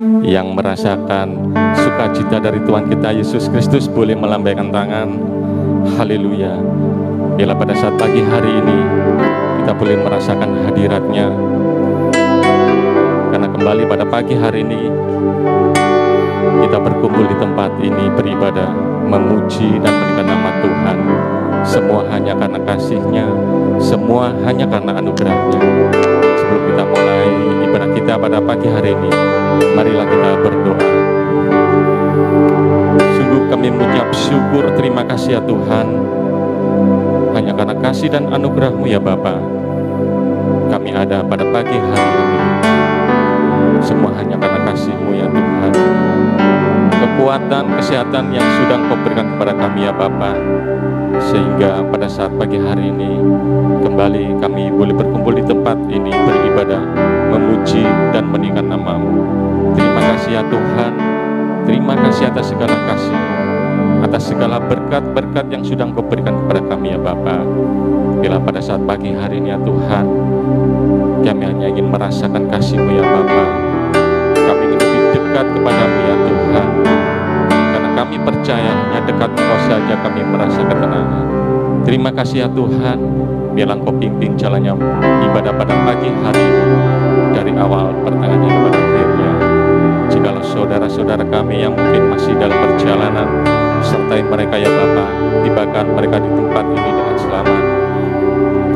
yang merasakan sukacita dari Tuhan kita Yesus Kristus boleh melambaikan tangan. Haleluya. Bila pada saat pagi hari ini kita boleh merasakan hadiratnya, karena kembali pada pagi hari ini kita berkumpul di tempat ini beribadah, memuji dan memuliakan nama Tuhan. Semua hanya karena kasih-Nya, semua hanya karena anugerah-Nya. Sebelum kita mulai ibadah kita pada pagi hari ini, marilah kita berdoa. Sungguh kami mengucap syukur, terima kasih ya Tuhan, hanya karena kasih dan anugerah-Mu ya Bapa, kami ada pada pagi hari ini. Semua hanya karena kasih-Mu ya Tuhan. Kekuatan, kesehatan yang sudah Engkau berikan kepada kami ya Bapa, sehingga pada saat pagi hari ini kembali kami boleh berkumpul di tempat ini beribadah, memuji dan meninggikan nama-Mu. Terima kasih ya Tuhan, terima kasih atas segala kasih-Mu, atas segala berkat-berkat yang sudah Engkau berikan kepada kami ya Bapa. Bila pada saat pagi hari ini ya Tuhan, kami hanya ingin merasakan kasih-Mu ya Bapa. Kami ingin lebih dekat kepada-Mu ya Tuhan, karena kami percaya hanya dekat Engkau saja kami merasa ketenangan. Terima kasih ya Tuhan, biarlah Engkau pimpin jalannya ibadah pada pagi hari ini, dari awal pertengahan hingga pada akhirnya. Jikalau saudara-saudara kami yang mungkin masih dalam perjalanan, sertai mereka ya Bapa, tibakan mereka di tempat ini dengan selamat.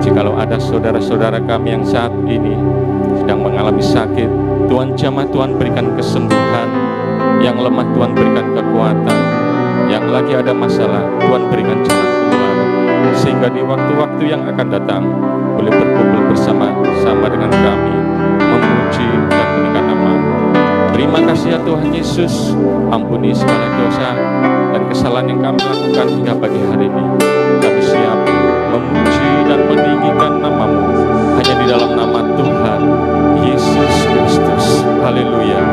Jikalau ada saudara-saudara kami yang saat ini sedang mengalami sakit, Tuhan jamah, Tuhan berikan kesembuhan. Yang lemah Tuhan berikan kekuatan, yang lagi ada masalah Tuhan berikan jalan keluar, sehingga di waktu-waktu yang akan datang boleh berkumpul bersama-sama dengan kami, memuji dan meninggikan nama-Mu. Terima kasih ya Tuhan Yesus, ampuni segala dosa dan kesalahan yang kami lakukan hingga pagi hari ini. Kami siap memuji dan meninggikan nama-Mu hanya di dalam nama Tuhan Yesus Kristus. Haleluya.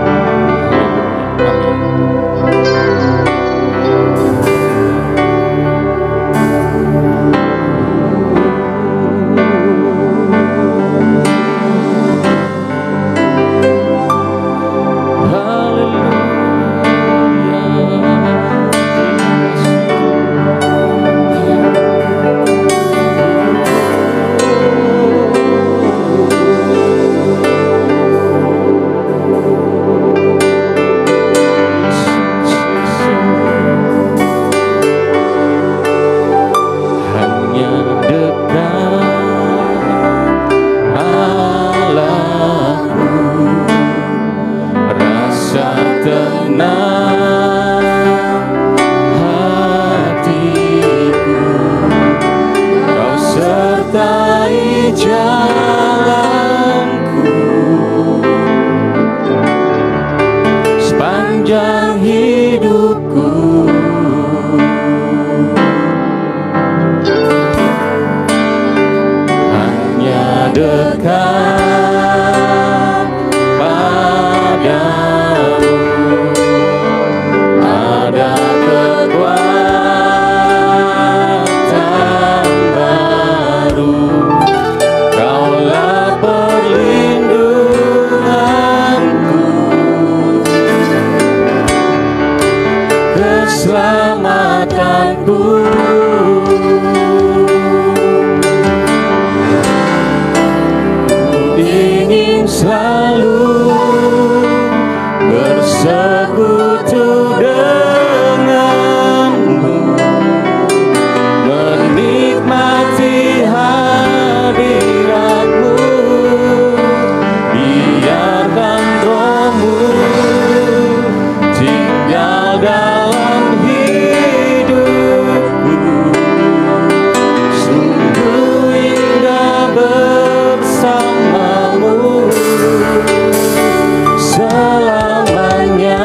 Selamanya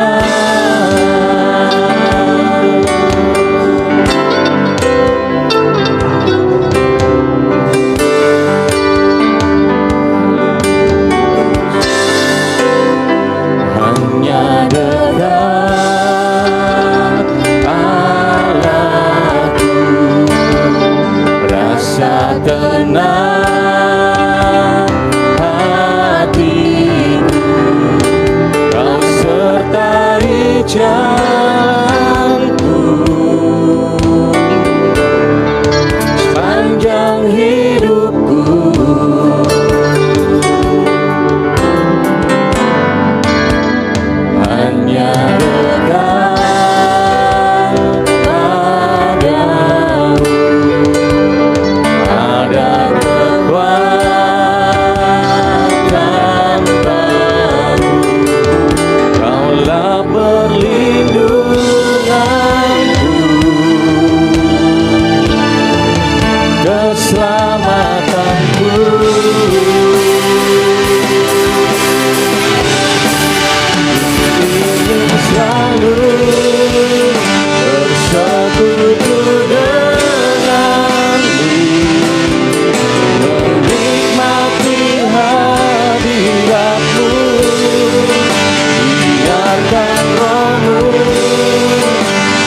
hanya dekat padamu, ada kekuatan baru. Kaulah perlindunganku, keselamatanku. Ingin selalu bersekutu denganmu, menikmati hadiratmu. Biarkan rohmu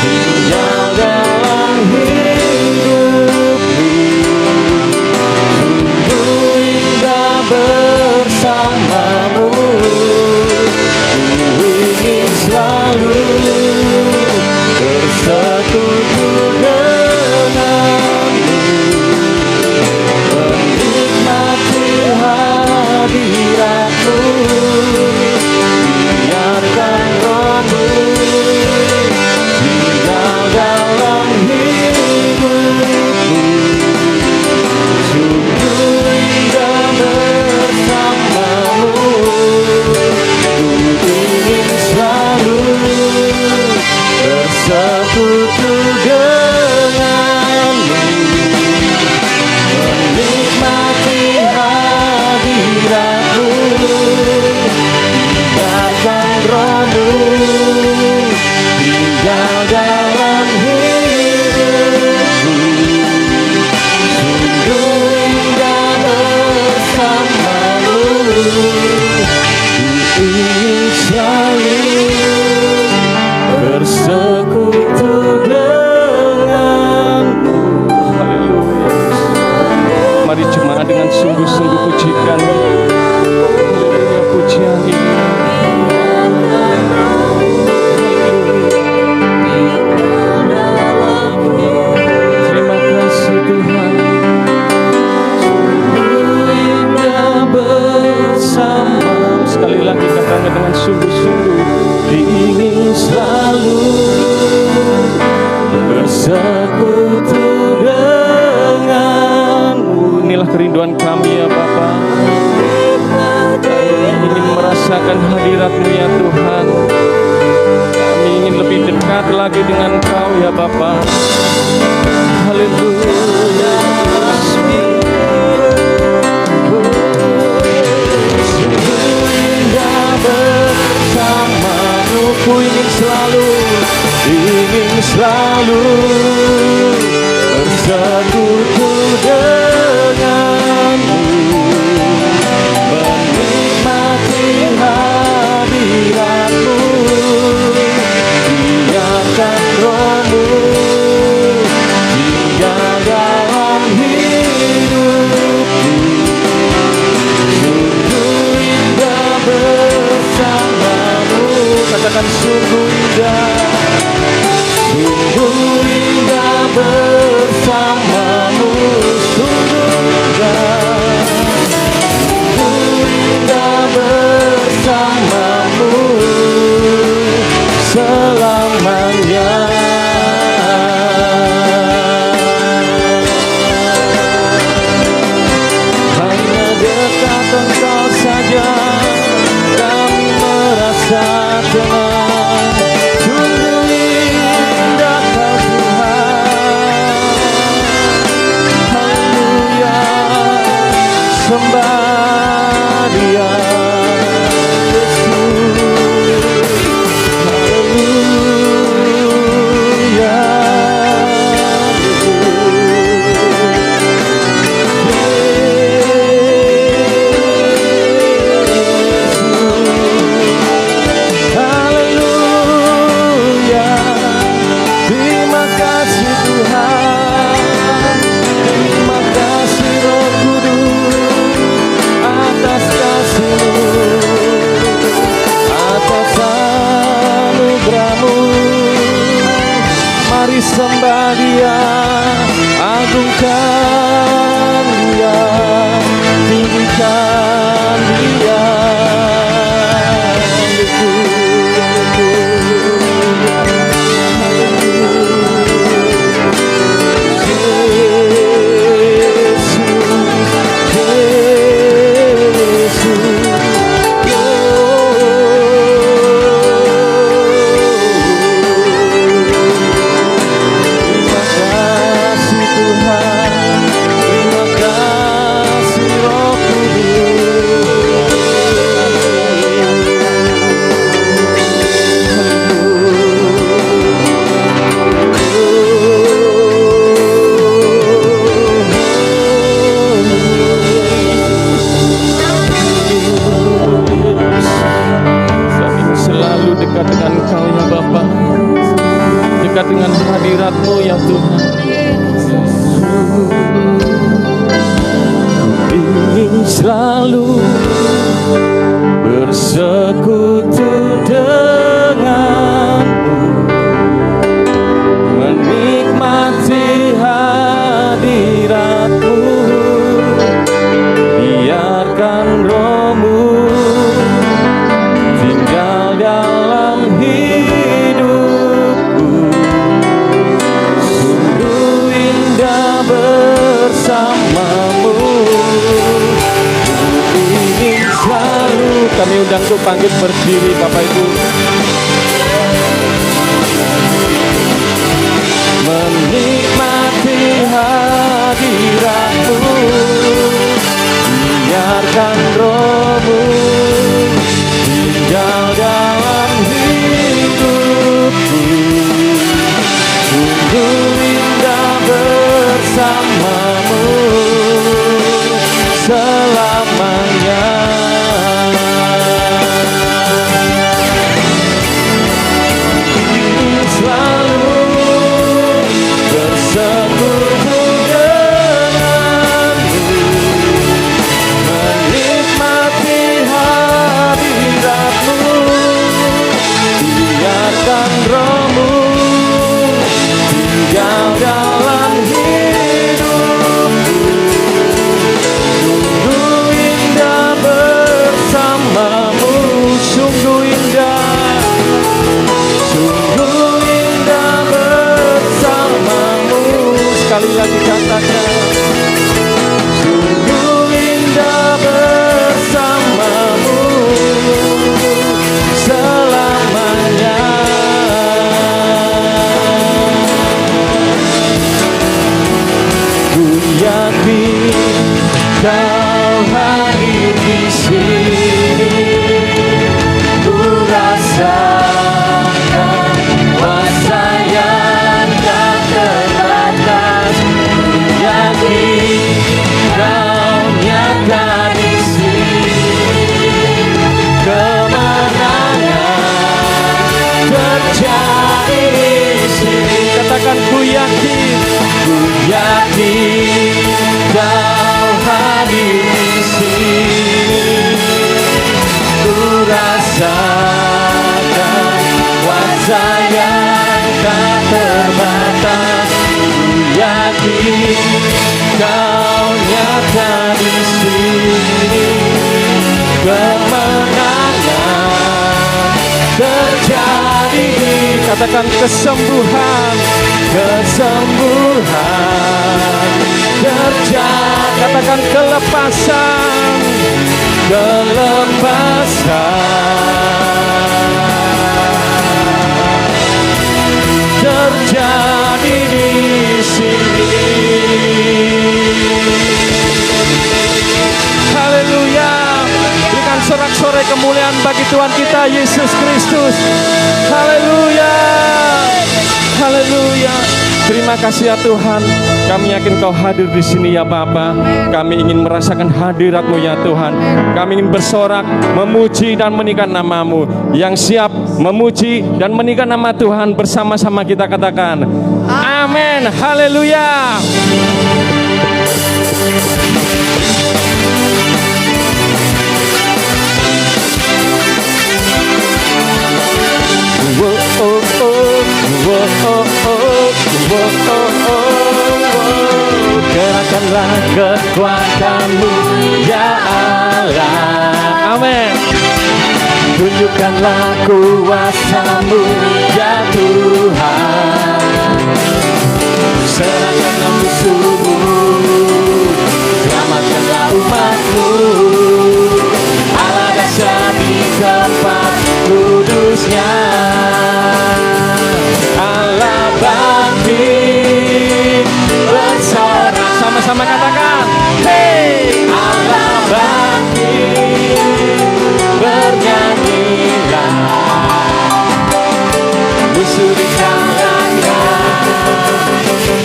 tinggal dalam hidupku, sungguh indah bersamamu. Ku ingin selalu bersekutu denganmu, menikmati hadiratmu. Biarkan rohmu tinggal dalam hidupku, sungguh indah bersamamu. Ku ingin selalu bersekutu denganmu, menikmati hadiratmu. Biarkan rohmu tinggal dalam hidupku, sungguh indah bersamamu. Ku ingin selalu bersekutu denganmu. Haleluya. Mari jemaat dengan sungguh-sungguh pujikan. Haleluya, pujian ini. Terima kasih Tuhan. Sungguh indah bersama. Sekali lagi katakan dengan sungguh-sungguh. Ingin selalu bersekutu denganmu. Inilah kerinduan kami ya Bapa. Kami ingin merasakan hadirat-Mu ya Tuhan. Kami ingin lebih dekat lagi dengan Kau ya Bapa. Haleluya. Sungguh indah bersamamu. Ku ingin selalu bersekutu denganmu, menikmati hadiratmu. Biarkan rohmu tinggal dalam hidupku, sungguh indah bersamamu. Katakan sungguh indah, sungguh indah bersamamu, sungguh indah bersamamu selamanya. Hanya dekat Engkau saja kami merasa tenang. Sungguh indah Kau Tuhan. Haleluya, sembah Dia Yesus. Haleluya. Haleluya. Terima kasih Tuhan. Terima kasih Roh Kudus atas kasih-Mu, atas anugerah-Mu. Mari sembah Dia, agungkan Dia, tinggikan Dia. Haleluya. dekat dengan Engkau ya Bapa, dekat dengan hadirat-Mu ya Tuhan. Ingin selalu bersekutu denganmu, menikmati hadirat-Mu, biarkan Roh-Mu tinggal dalam hidupku. Sungguh indah bersamamu. Ingin selalu, kami undang untuk bangkit berdiri Bapak Ibu. Menikmati hadirat-Mu, biarkan Roh-Mu tinggal dalam hidupku. Sungguh indah bersamamu selamanya. Selalu bersekutu denganmu, menikmati hadirat-Mu, biarkan Roh-Mu tinggal dalam hidupku. Sungguh indah bersamamu, sungguh indah, sungguh indah bersamamu. Sekali lagi katakan, sungguh indah bersamamu selamanya. Ku yakin Kau hadir di sini, ku rasakan kuasa yang tak terbatas. Ku yakin Kau nyata di sini, kemenangan terjadi di sini. Katakan ku yakin Kau hadir di sini, ku rasakan kuasa yang tak terbatas. Ku yakin Kau nyata di sini, kemenangan terjadi. Katakan kesembuhan terjadi. Katakan kelepasan terjadi di sini. Haleluya. Berikan sorak-sorai kemuliaan bagi Tuhan kita Yesus Kristus. Haleluya. Haleluya. Terima kasih ya Tuhan. Kami yakin Kau hadir di sini ya Bapa. Kami ingin merasakan hadirat-Mu ya Tuhan. Kami ingin bersorak, memuji dan meninggikan nama-Mu. Yang siap memuji dan meninggikan nama Tuhan bersama-sama kita katakan amin. Haleluya. Gerakkanlah kekuatan-Mu ya Allah. Amin. Tunjukkanlah kuasa-Mu ya Tuhan. Serahkanlah musuh-Mu, selamatkanlah umat-Mu. Allah dahsyat di tempat kudusnya. Allah bangkit bersorak. Sama-sama katakan, hey, Allah bangkit, bernyanyilah, musuh dikalahkan,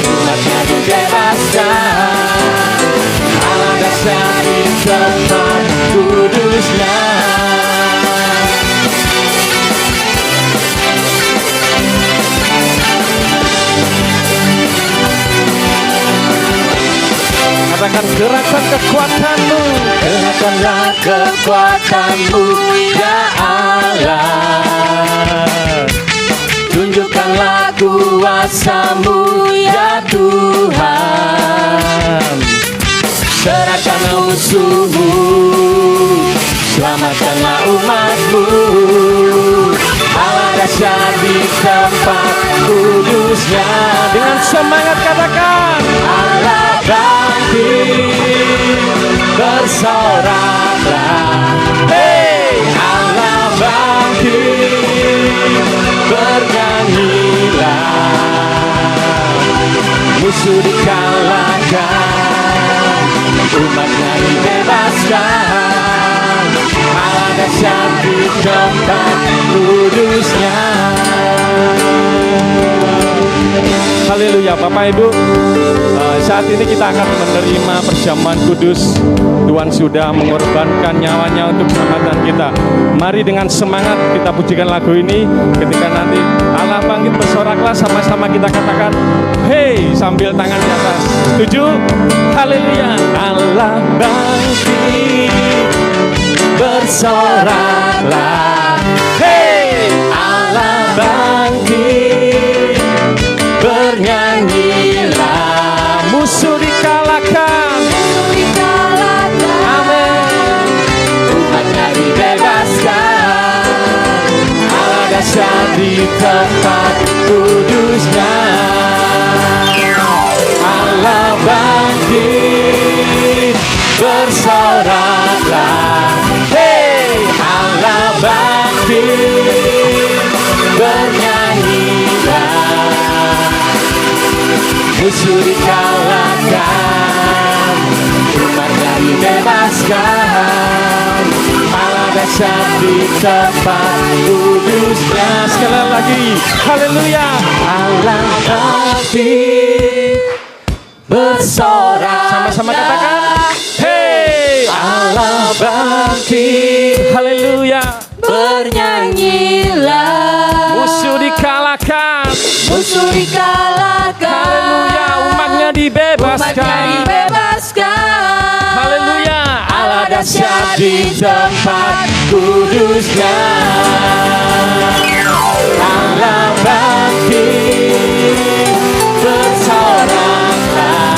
umatnya dibebaskan. Allah dahsyat di tempat kudusnya. katakan gerakkan kekuatan-Mu. Gerakkanlah kekuatan-Mu ya Allah. Tunjukkanlah kuasa-Mu ya Tuhan. Serahkanlah musuh-Mu, selamatkanlah umat-Mu. Allah dahsyat di tempat kudus-Nya. Dengan semangat katakan, Allah bangkit, bersoraklah. Hei, Allah bangkit, bernyanyilah. Musuh dikalahkan, umat-Nya dibebaskan. Allah dahsyat di tempat kudus-Nya. haleluya. Bapak Ibu, saat ini kita akan menerima perjamuan kudus. Tuhan sudah mengorbankan nyawanya untuk keselamatan kita. Mari dengan semangat kita pujikan lagu ini. Ketika nanti Allah bangkit bersoraklah, sama-sama kita katakan hey sambil tangan di atas. Setuju? Haleluya. Allah bangkit Bersoraklah, hei, Allah bangkit, bernyanyilah. musuh dikalahkan. Amin. Umat-Nya dibebaskan. Allah dahsyat di tempat kudus-Nya. Allah bangkit, bersoraklah. Allah bangkit, bernyanyilah. Musuh dikalahkan, umat-Nya dibebaskan. Allah dahsyat di tempat kudus-Nya. Sekali lagi, haleluya. Allah bangkit, bersorak. Sama-sama katakan hey, Allah bangkit, haleluya. bernyanyilah. Musuh dikalahkan. Musuh dikalahkan. Haleluya. Umat-Nya dibebaskan. Haleluya. Allah dahsyat di tempat kudus-Nya. Allah bangkit, bersoraklah.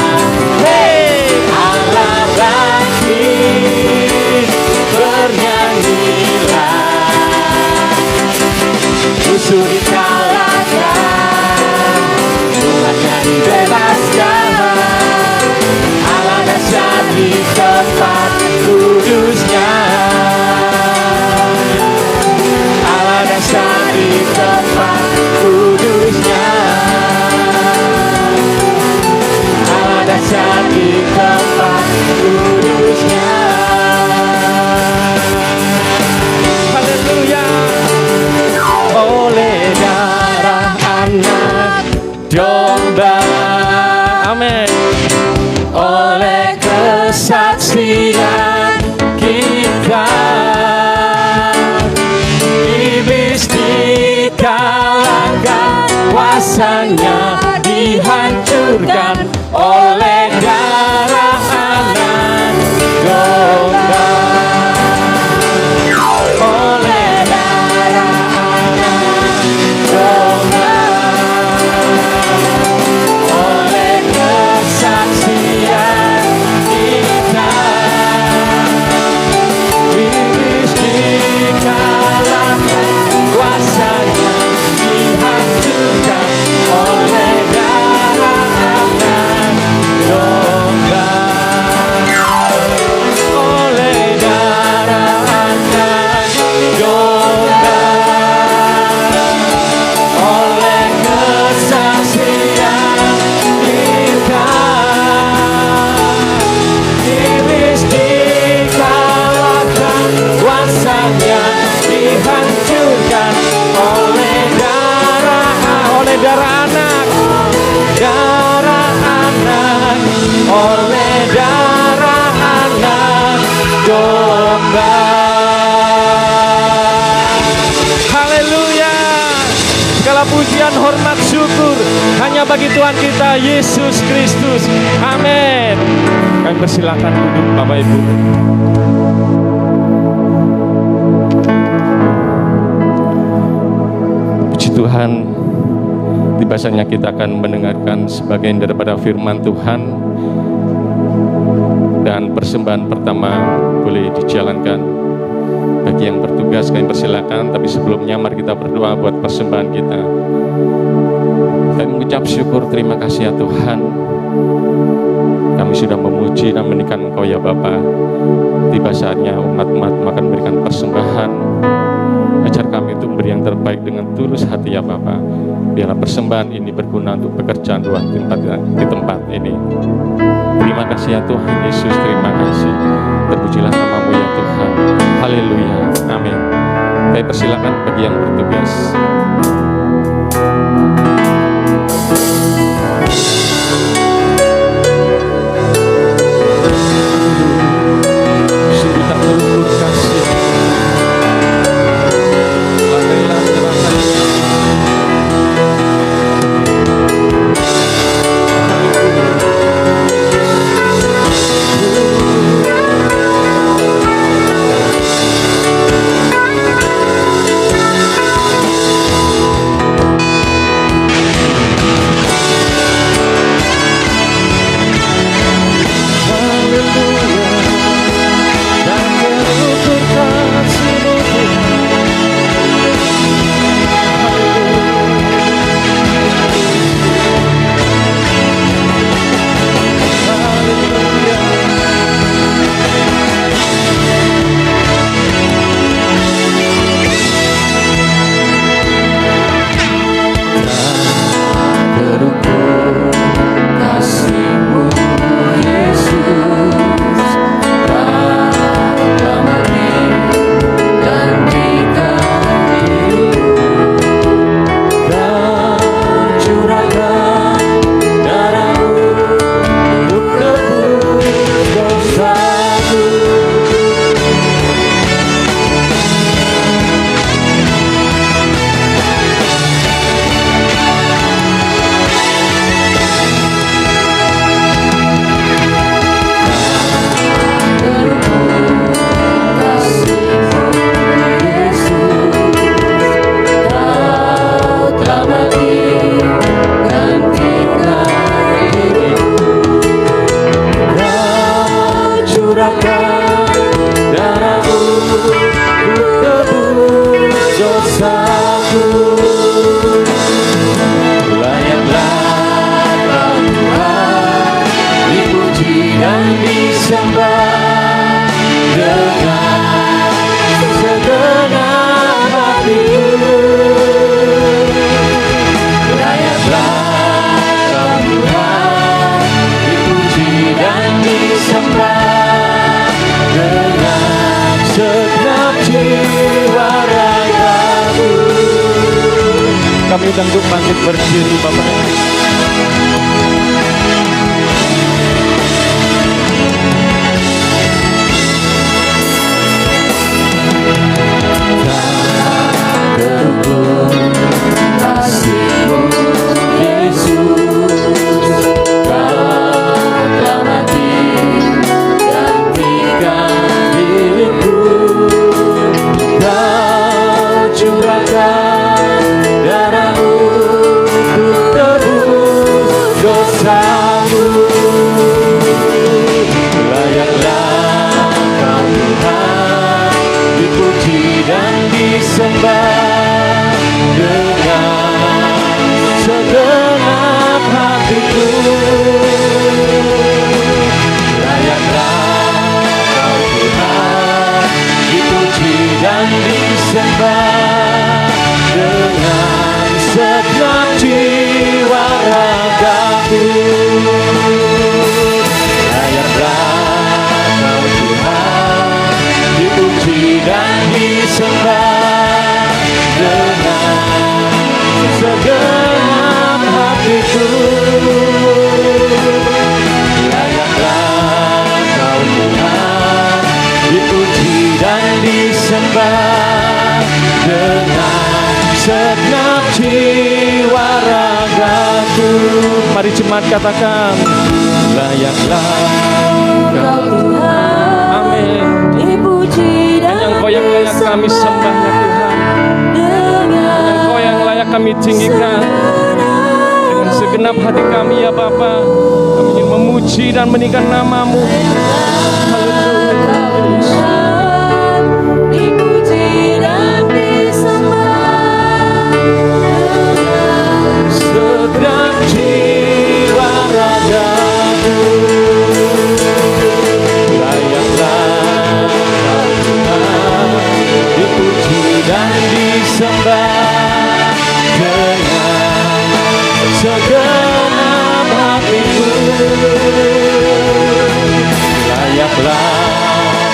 Hei, Allah bangkit, bernyanyilah. Musuh dikalahkan, umat-Nya dibebaskan. Allah dahsyat di tempat kudus-Nya. Allah dahsyat di tempat kudus-Nya. Allah dahsyat di tempat kudus-Nya. Haleluya. Oleh darah anak domba, Amin. oleh kesaksian kita, iblis dikalahkan, kuasanya dihancurkan. Oleh darah anak domba, oleh darah anak domba, oleh kesaksian kita, iblis dikalahkan, kuasanya dihancurkan. Oleh darah anak domba, oleh darah anak domba, oleh kesaksian kita, iblis dikalahkan, kuasanya dihancurkan. Oleh darah anak, oleh darah anak domba. Haleluya. Sekali sembah, pujian, hormat, syukur hanya bagi Tuhan kita Yesus Kristus. Amin. Kami persilakan duduk Bapak Ibu. Puji Tuhan, tiba saatnya kita akan mendengarkan sebagian daripada firman Tuhan. Dan persembahan pertama boleh dijalankan. Bagi yang bertugas kami persilakan, tapi sebelumnya mari kita berdoa buat persembahan kita. Kami mengucap syukur, terima kasih ya Tuhan. Kami sudah memuji dan menikahkan Engkau ya Bapa. Tiba saatnya umat-umat akan memberikan persembahan. Ajar kami untuk memberi yang terbaik dengan tulus hati ya Bapa. Biarlah persembahan ini berguna untuk pekerjaan Tuhan di tempat ini. Terima kasih ya Tuhan Yesus, terima kasih. Terpujilah nama-Mu ya Tuhan. Haleluya, amin. Kami persilakan bagi yang bertugas. Sungguh tak terukur kasih. Ladailah terasa. Kami undang untuk bangkit berdiri Bapak. Kasih-Mu Yesus, Kau telah mati gantikan diriku. Kau curahkan darah-Mu untuk tebus dosaku. Layaklah Kau Tuhan, dipuji dan disembah dengan segenap hatiku. Layaklah Kau Tuhan, dipuji dan disembah dengan segenap jiwa ragaku. Layaklah Kau Tuhan, dipuji dan disembah dengan segenap hatiku. Layaklah Kau Tuhan, dipuji dan disembah dengan segenap jiwa. Mari jemaat katakan, layaklah Kau Tuhan, amin. dipuji dan Engkau yang layak kami sembah ya Tuhan. Engkau yang layak kami tinggikan. Dengan segenap hati kami ya Bapa, kami ingin memuji dan meninggikan nama-Mu. dipuji dan disembah Segenap jiwa ragaku, layaklah Kau Tuhan, dipuji dan disembah dengan segenap hatiku. Layaklah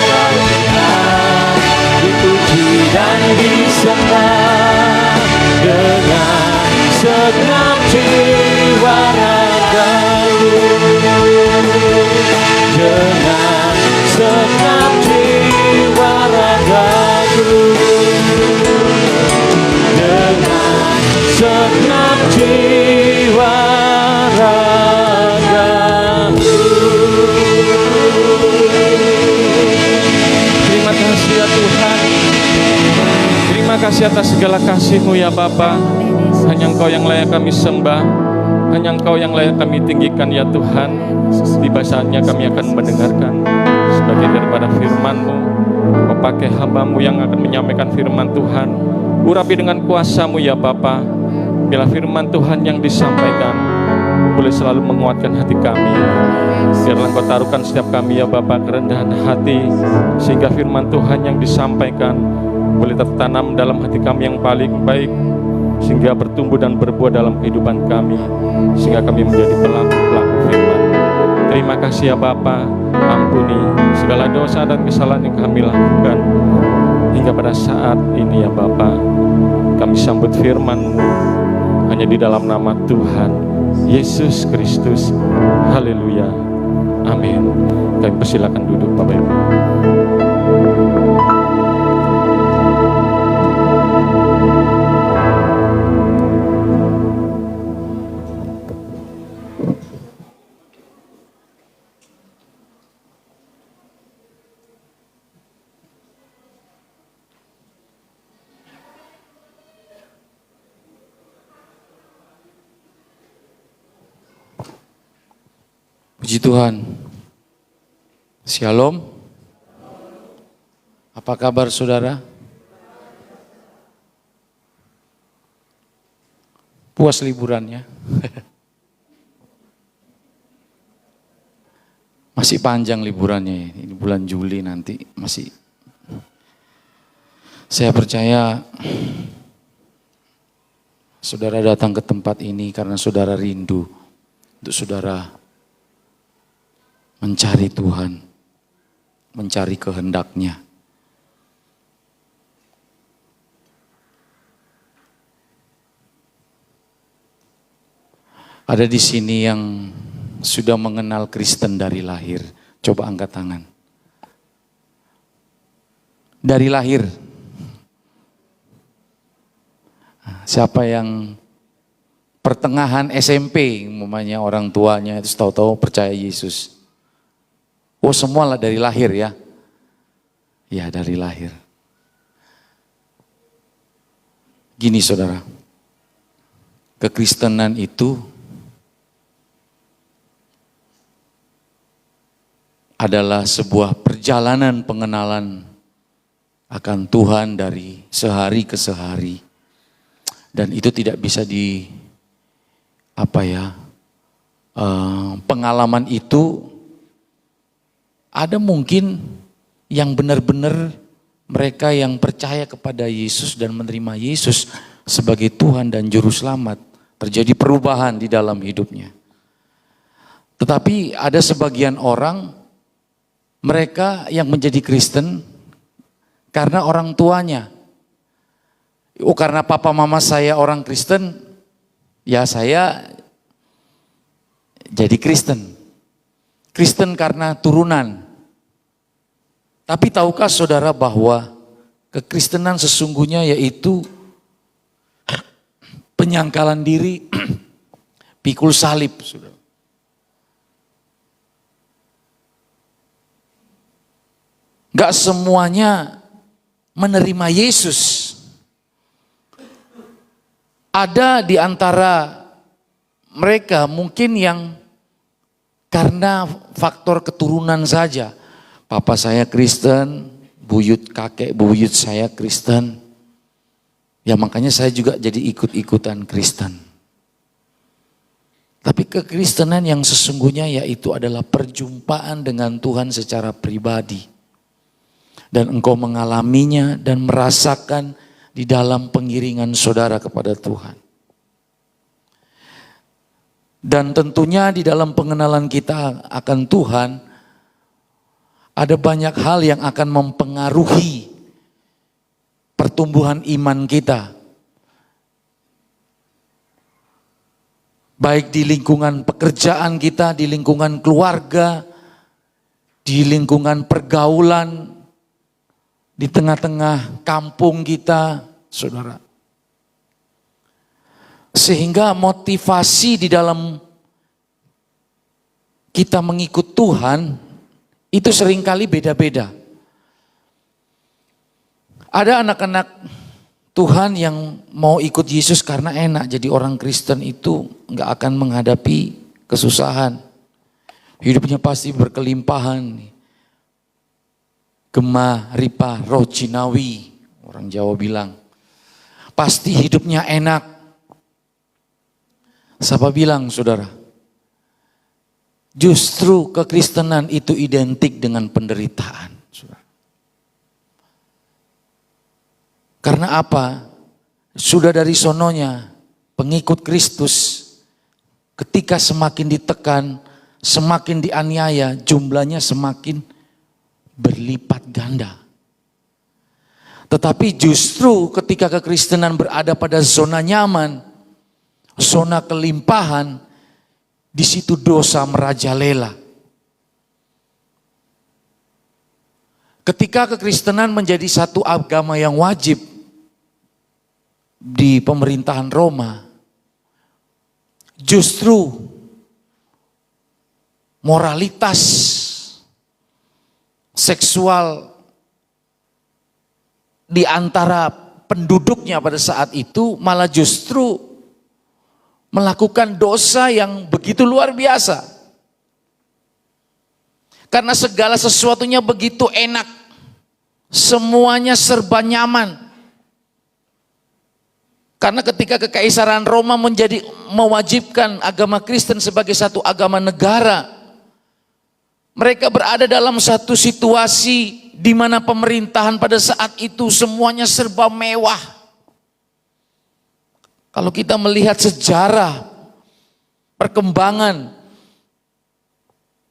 Kau Tuhan, dipuji dan disembah dengan segenap jiwa ragaku, dengan segenap jiwa ragaku, dengan segenap jiwa ragaku. Terima kasih ya Tuhan. Terima kasih atas segala kasih-Mu ya Bapa. Hanya Engkau yang layak kami sembah, hanya Engkau yang layak kami tinggikan ya Tuhan. Tiba saatnya kami akan mendengarkan sebagian daripada firman-Mu. Kau pakai hamba-Mu yang akan menyampaikan firman Tuhan. Urapi dengan kuasa-Mu ya Bapa. Bila firman Tuhan yang disampaikan boleh selalu menguatkan hati kami. Biarlah Engkau taruhkan setiap kami ya Bapa kerendahan hati, sehingga firman Tuhan yang disampaikan boleh tertanam dalam hati kami yang paling baik, sehingga bertumbuh dan berbuah dalam kehidupan kami, sehingga kami menjadi pelaku-pelaku firman. Terima kasih ya Bapa. Ampuni segala dosa dan kesalahan yang kami lakukan hingga pada saat ini ya Bapa. Kami sambut firman-Mu hanya di dalam nama Tuhan Yesus Kristus. Haleluya. Amin. Kami persilakan duduk Bapak Ibu. Puji Tuhan. Shalom. Apa kabar saudara? Puas liburannya? Masih panjang liburannya, ini bulan Juli nanti masih. Saya percaya saudara datang ke tempat ini karena saudara rindu untuk saudara mencari Tuhan, mencari kehendak-Nya. Ada di sini yang sudah mengenal Kristen dari lahir. Coba angkat tangan. Dari lahir. Siapa yang pertengahan SMP, umpamanya orang tuanya itu tahu-tahu percaya Yesus. Oh semualah dari lahir ya. Ya dari lahir. Gini saudara. Kekristenan itu adalah sebuah perjalanan pengenalan akan Tuhan dari sehari ke sehari. Dan itu tidak bisa pengalaman itu ada mungkin yang benar-benar mereka yang percaya kepada Yesus dan menerima Yesus sebagai Tuhan dan Juru Selamat. Terjadi perubahan di dalam hidupnya. Tetapi ada sebagian orang, mereka yang menjadi Kristen karena orang tuanya. Oh karena papa mama saya orang Kristen, ya saya jadi Kristen. Kristen karena turunan. Tapi tahukah saudara bahwa kekristenan sesungguhnya yaitu penyangkalan diri, pikul salib, saudara. Gak semuanya menerima Yesus. Ada di antara mereka mungkin yang karena faktor keturunan saja. Papa saya Kristen, kakek buyut saya Kristen. Ya makanya saya juga jadi ikut-ikutan Kristen. Tapi kekristenan yang sesungguhnya yaitu adalah perjumpaan dengan Tuhan secara pribadi. Dan engkau mengalaminya dan merasakan di dalam pengiringan saudara kepada Tuhan. Dan tentunya di dalam pengenalan kita akan Tuhan, ada banyak hal yang akan mempengaruhi pertumbuhan iman kita. Baik di lingkungan pekerjaan kita, di lingkungan keluarga, di lingkungan pergaulan, di tengah-tengah kampung kita, saudara. Sehingga motivasi di dalam kita mengikut Tuhan itu seringkali beda-beda. Ada anak-anak Tuhan yang mau ikut Yesus karena enak, jadi orang Kristen itu nggak akan menghadapi kesusahan. Hidupnya pasti berkelimpahan. Gema, ripa, roh jinawi, orang Jawa bilang. Pasti hidupnya enak. Siapa bilang, saudara? Justru kekristenan itu identik dengan penderitaan. Saudara. Karena apa? Sudah dari sononya, pengikut Kristus, ketika semakin ditekan, semakin dianiaya, jumlahnya semakin berlipat ganda. Tetapi justru ketika kekristenan berada pada zona nyaman, zona kelimpahan, di situ dosa merajalela. Ketika kekristenan menjadi satu agama yang wajib di pemerintahan Roma, justru moralitas seksual di antara penduduknya pada saat itu malah justru melakukan dosa yang begitu luar biasa. Karena segala sesuatunya begitu enak, semuanya serba nyaman. Karena ketika kekaisaran Roma mewajibkan agama Kristen sebagai satu agama negara, mereka berada dalam satu situasi di mana pemerintahan pada saat itu semuanya serba mewah. Kalau kita melihat sejarah perkembangan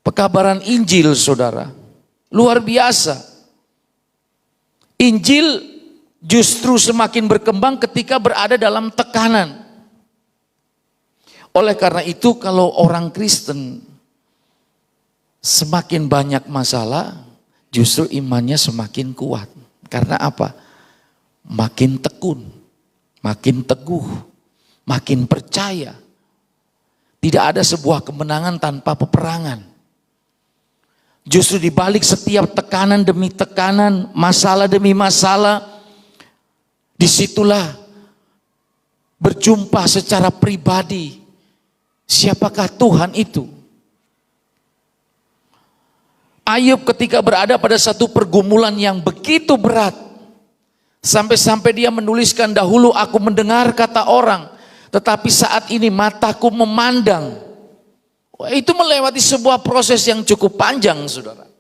pekabaran Injil, saudara, luar biasa. Injil justru semakin berkembang ketika berada dalam tekanan. Oleh karena itu kalau orang Kristen semakin banyak masalah, justru imannya semakin kuat. Karena apa? Makin tekun, makin teguh, makin percaya. Tidak ada sebuah kemenangan tanpa peperangan. Justru di balik setiap tekanan demi tekanan, masalah demi masalah, disitulah berjumpa secara pribadi. Siapakah Tuhan itu? Ayub ketika berada pada satu pergumulan yang begitu berat, sampai-sampai dia menuliskan, dahulu aku mendengar kata orang, tetapi saat ini mataku memandang. Wah, itu melewati sebuah proses yang cukup panjang, saudara.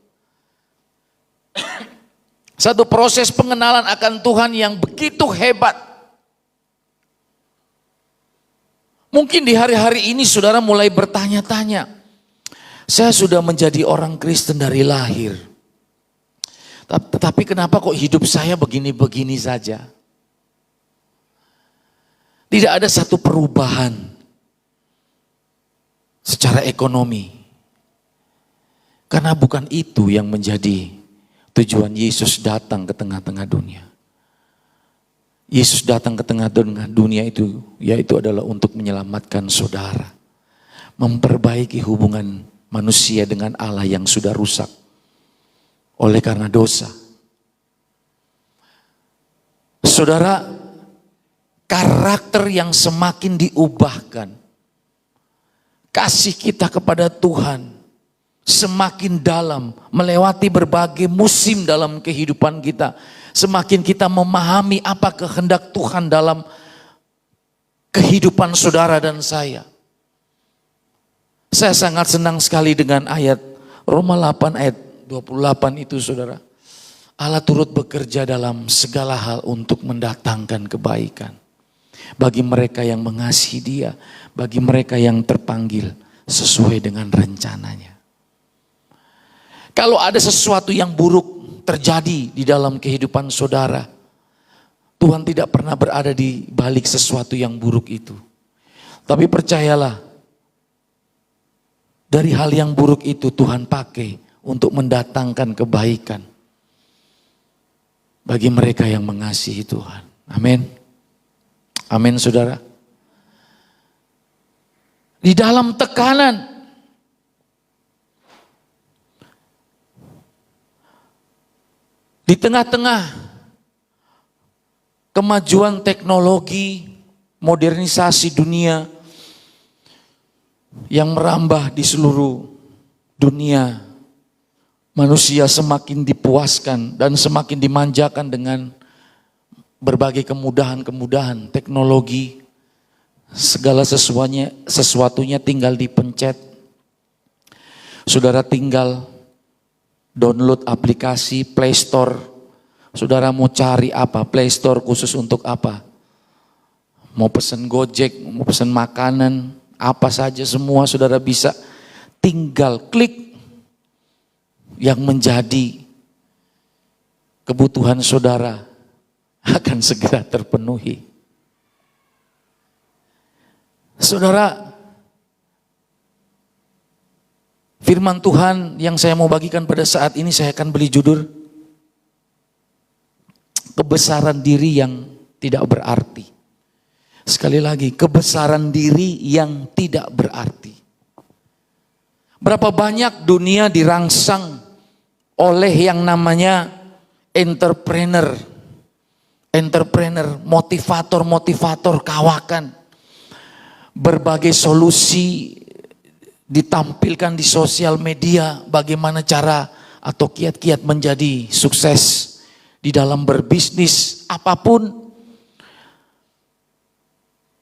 Satu proses pengenalan akan Tuhan yang begitu hebat. Mungkin di hari-hari ini saudara mulai bertanya-tanya, saya sudah menjadi orang Kristen dari lahir. Tetapi kenapa kok hidup saya begini-begini saja? Tidak ada satu perubahan secara ekonomi. Karena bukan itu yang menjadi tujuan Yesus datang ke tengah-tengah dunia. Yesus datang ke tengah-tengah dunia itu, yaitu adalah untuk menyelamatkan saudara. memperbaiki hubungan manusia dengan Allah yang sudah rusak oleh karena dosa. Saudara, karakter yang semakin diubahkan, kasih kita kepada Tuhan semakin dalam, melewati berbagai musim dalam kehidupan kita. Semakin kita memahami apa kehendak Tuhan dalam kehidupan saudara dan saya. Saya sangat senang sekali dengan ayat Roma 8 ayat 28 itu, saudara. Allah turut bekerja dalam segala hal untuk mendatangkan kebaikan bagi mereka yang mengasihi Dia, bagi mereka yang terpanggil sesuai dengan rencananya. Kalau ada sesuatu yang buruk terjadi di dalam kehidupan saudara, Tuhan tidak pernah berada di balik sesuatu yang buruk itu. Tapi percayalah, dari hal yang buruk itu Tuhan pakai untuk mendatangkan kebaikan bagi mereka yang mengasihi Tuhan. Amin. Amin, saudara. Di dalam tekanan, di tengah-tengah kemajuan teknologi, modernisasi dunia yang merambah di seluruh dunia, manusia semakin dipuaskan dan semakin dimanjakan dengan berbagai kemudahan-kemudahan teknologi. Segala sesuatunya tinggal dipencet. Saudara tinggal download aplikasi Play Store. Saudara mau cari apa? Play Store khusus untuk apa? Mau pesen Gojek, mau pesen makanan, apa saja semua saudara bisa tinggal klik. Yang menjadi kebutuhan saudara akan segera terpenuhi. Saudara, firman Tuhan yang saya mau bagikan pada saat ini saya akan beri judul kebesaran diri yang tidak berarti. Sekali lagi, kebesaran diri yang tidak berarti. Berapa banyak dunia dirangsang oleh yang namanya entrepreneur, motivator kawakan. Berbagai solusi ditampilkan di sosial media, bagaimana cara atau kiat-kiat menjadi sukses di dalam berbisnis apapun.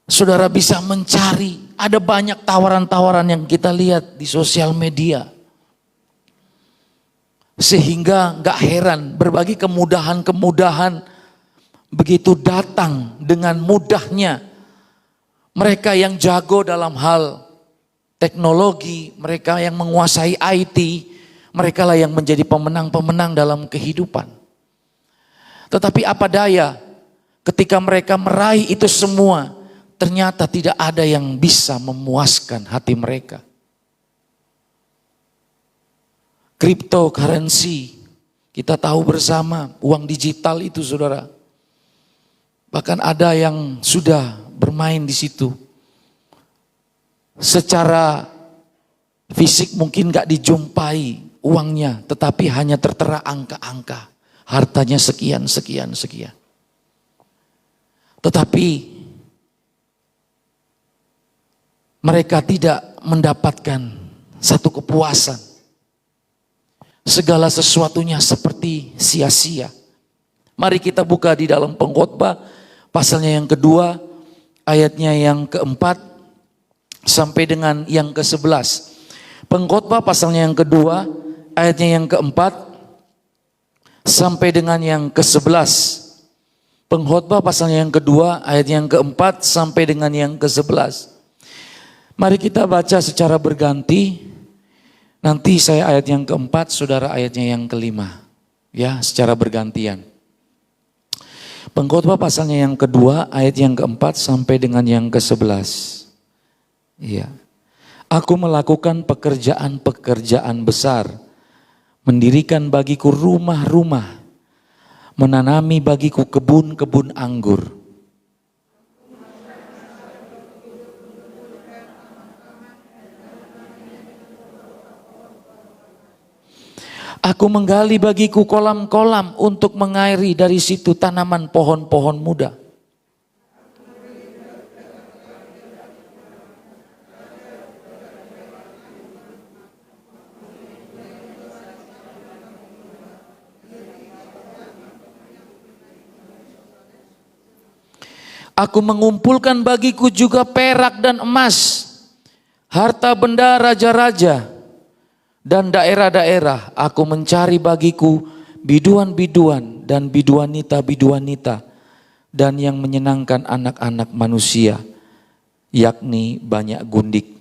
Saudara bisa mencari, ada banyak tawaran-tawaran yang kita lihat di sosial media. Sehingga gak heran berbagai kemudahan-kemudahan begitu datang dengan mudahnya. Mereka yang jago dalam hal teknologi, mereka yang menguasai IT, mereka lah yang menjadi pemenang-pemenang dalam kehidupan. Tetapi apa daya, ketika mereka meraih itu semua, ternyata tidak ada yang bisa memuaskan hati mereka. Cryptocurrency, kita tahu bersama uang digital itu, saudara. Bahkan ada yang sudah bermain di situ. Secara fisik mungkin gak dijumpai uangnya, tetapi hanya tertera angka-angka. Hartanya sekian. Tetapi mereka tidak mendapatkan satu kepuasan. Segala sesuatunya seperti sia-sia. Mari kita buka di dalam Pengkhotbah pasalnya yang kedua, ayatnya yang keempat sampai dengan yang ke-11. Pengkhotbah pasalnya yang kedua, ayatnya yang keempat sampai dengan yang ke-11. Pengkhotbah pasalnya yang kedua, ayat yang keempat sampai dengan yang ke-11. Mari kita baca secara berganti. Nanti saya ayat yang keempat, saudara ayatnya yang kelima. Ya, secara bergantian. Pengkhotbah pasalnya yang kedua, ayat yang keempat sampai dengan yang ke-11. Iya. Aku melakukan pekerjaan-pekerjaan besar, mendirikan bagiku rumah-rumah, menanami bagiku kebun-kebun anggur. Aku menggali bagiku kolam-kolam untuk mengairi dari situ tanaman pohon-pohon muda. Aku mengumpulkan bagiku juga perak dan emas, harta benda raja-raja dan daerah-daerah. Aku mencari bagiku biduan-biduan dan biduanita-biduanita dan yang menyenangkan anak-anak manusia, yakni banyak gundik.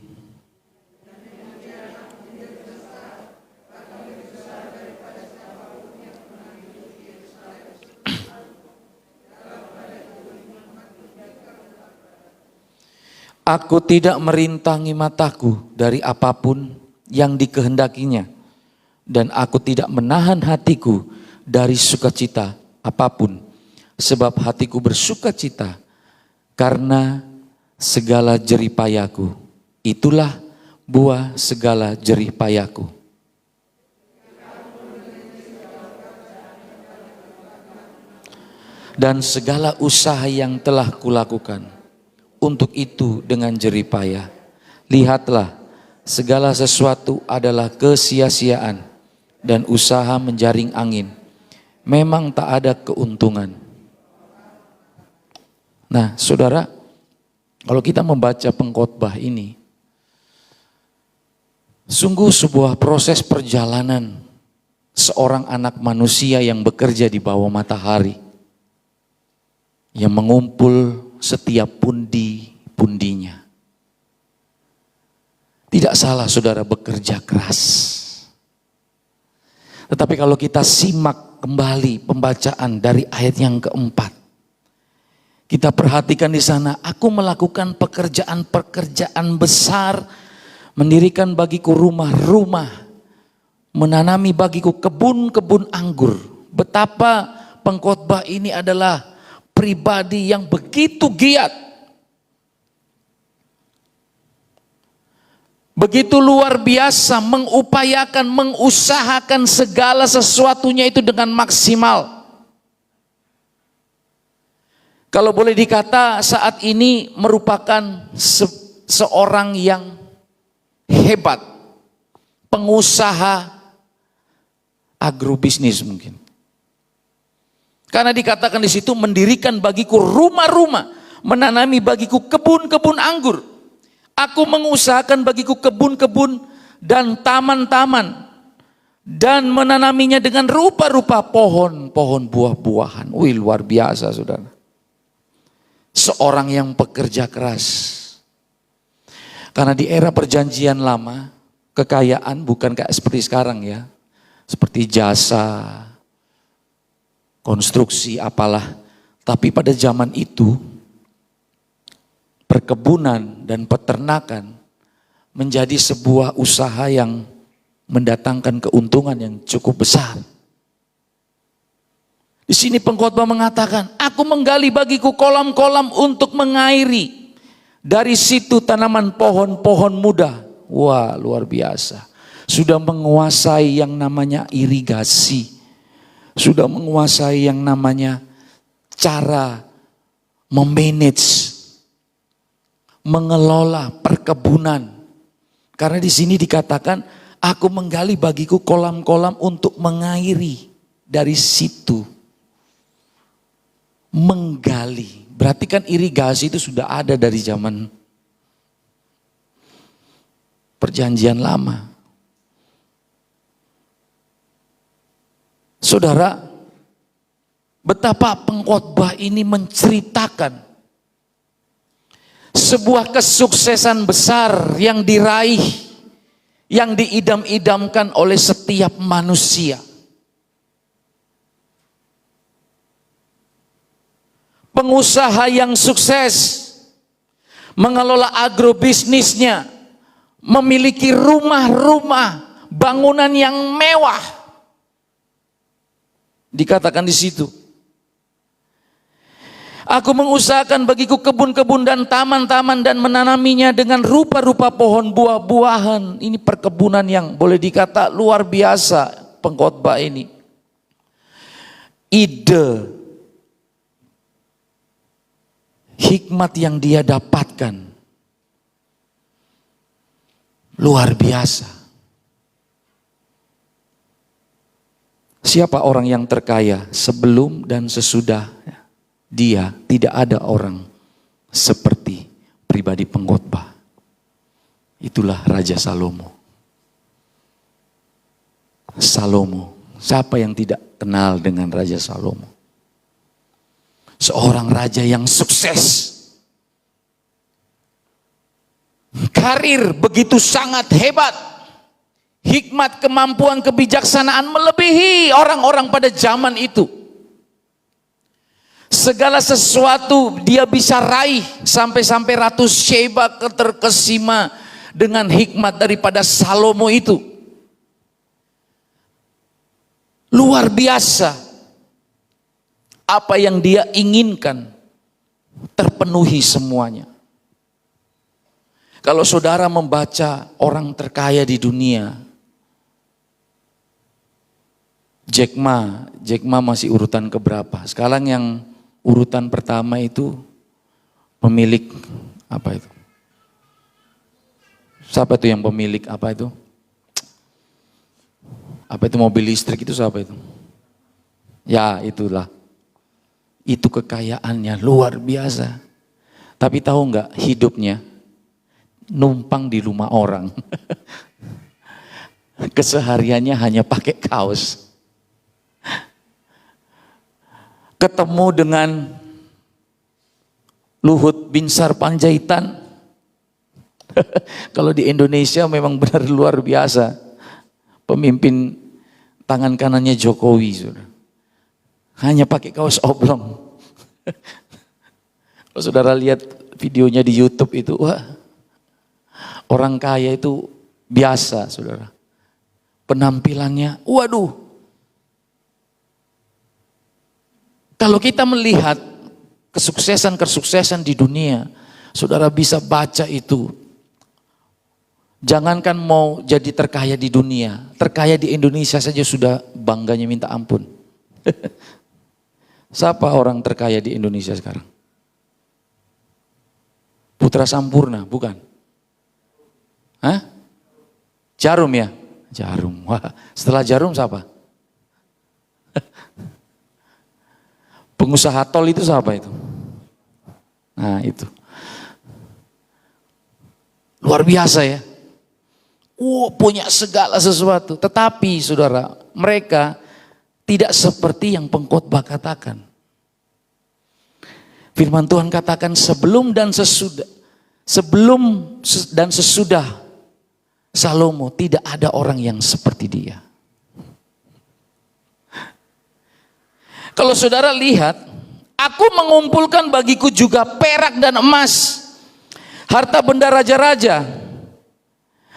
Aku tidak merintangi mataku dari apapun yang dikehendakinya, dan aku tidak menahan hatiku dari sukacita apapun, sebab hatiku bersukacita karena segala jeripayaku. Itulah buah segala jeripayaku. Dan segala usaha yang telah kulakukan untuk itu dengan jeripayah. Lihatlah, segala sesuatu adalah kesia-siaan dan usaha menjaring angin. Memang tak ada keuntungan. Nah, saudara, kalau kita membaca pengkhotbah ini, sungguh sebuah proses perjalanan seorang anak manusia yang bekerja di bawah matahari, yang mengumpul setiap pundi-pundinya. Tidak salah saudara bekerja keras. Tetapi kalau kita simak kembali pembacaan dari ayat yang keempat, kita perhatikan di sana, aku melakukan pekerjaan-pekerjaan besar, mendirikan bagiku rumah-rumah, menanami bagiku kebun-kebun anggur. Betapa pengkhotbah ini adalah pribadi yang begitu giat, begitu luar biasa, mengupayakan, mengusahakan segala sesuatunya itu dengan maksimal. Kalau boleh dikata saat ini merupakan seorang yang hebat, pengusaha agrobisnis mungkin. Karena dikatakan di situ mendirikan bagiku rumah-rumah, menanami bagiku kebun-kebun anggur. Aku mengusahakan bagiku kebun-kebun dan taman-taman dan menanaminya dengan rupa-rupa pohon-pohon buah-buahan. Wih, luar biasa saudara. Seorang yang pekerja keras. Karena di era perjanjian lama, kekayaan bukan kayak seperti sekarang ya. Seperti jasa, konstruksi apalah. Tapi pada zaman itu, perkebunan dan peternakan menjadi sebuah usaha yang mendatangkan keuntungan yang cukup besar. Di sini pengkhotbah mengatakan, aku menggali bagiku kolam-kolam untuk mengairi. Dari situ tanaman pohon-pohon muda. Wah, luar biasa. Sudah menguasai yang namanya irigasi. Sudah menguasai yang namanya cara memanage, mengelola perkebunan. Karena di sini dikatakan, aku menggali bagiku kolam-kolam untuk mengairi. Dari situ menggali. Berarti kan irigasi itu sudah ada dari zaman perjanjian lama. Saudara, betapa pengkhotbah ini menceritakan sebuah kesuksesan besar yang diraih, yang diidam-idamkan oleh setiap manusia. Pengusaha yang sukses, mengelola agrobisnisnya, memiliki rumah-rumah, bangunan yang mewah. Dikatakan di situ, aku mengusahakan bagiku kebun-kebun dan taman-taman dan menanaminya dengan rupa-rupa pohon buah-buahan. Ini perkebunan yang boleh dikata luar biasa. pengkhotbah ini. Ide, hikmat yang dia dapatkan luar biasa. Siapa orang yang terkaya? Sebelum dan sesudah dia tidak ada orang seperti pribadi pengkhotbah. Itulah Raja Salomo. Salomo, siapa yang tidak kenal dengan Raja Salomo? Seorang raja yang sukses. Karir begitu sangat hebat. Hikmat, kemampuan, kebijaksanaan melebihi orang-orang pada zaman itu. Segala sesuatu dia bisa raih, sampai-sampai Ratu Sheba terkesima dengan hikmat daripada Salomo itu. Luar biasa. Apa yang dia inginkan terpenuhi semuanya. Kalau saudara membaca orang terkaya di dunia, Jack Ma masih urutan keberapa? Sekarang yang urutan pertama itu pemilik apa itu? Siapa itu yang pemilik apa itu? Apa itu mobil listrik itu siapa itu? Ya itulah. Itu kekayaannya luar biasa. Tapi tahu nggak hidupnya numpang di rumah orang. Kesehariannya hanya pakai kaos. Ketemu dengan Luhut Binsar Panjaitan. Kalau di Indonesia memang benar luar biasa. Pemimpin tangan kanannya Jokowi, saudara. Hanya pakai kaos oblong. Kalau saudara lihat videonya di YouTube itu, wah, orang kaya itu biasa, saudara. Penampilannya, waduh. Kalau kita melihat kesuksesan-kesuksesan di dunia, saudara bisa baca itu. Jangankan mau jadi terkaya di dunia, terkaya di Indonesia saja sudah bangganya minta ampun. Siapa orang terkaya di Indonesia sekarang? Putra Sampurna, bukan? Hah? Jarum ya? Jarum. Wah, setelah Jarum siapa? Pengusaha tol itu siapa itu? Nah itu. Luar biasa ya. Punya segala sesuatu. Tetapi saudara, mereka tidak seperti yang pengkhotbah katakan. Firman Tuhan katakan sebelum dan sesudah Salomo tidak ada orang yang seperti dia. Kalau saudara lihat, aku mengumpulkan bagiku juga perak dan emas, harta benda raja-raja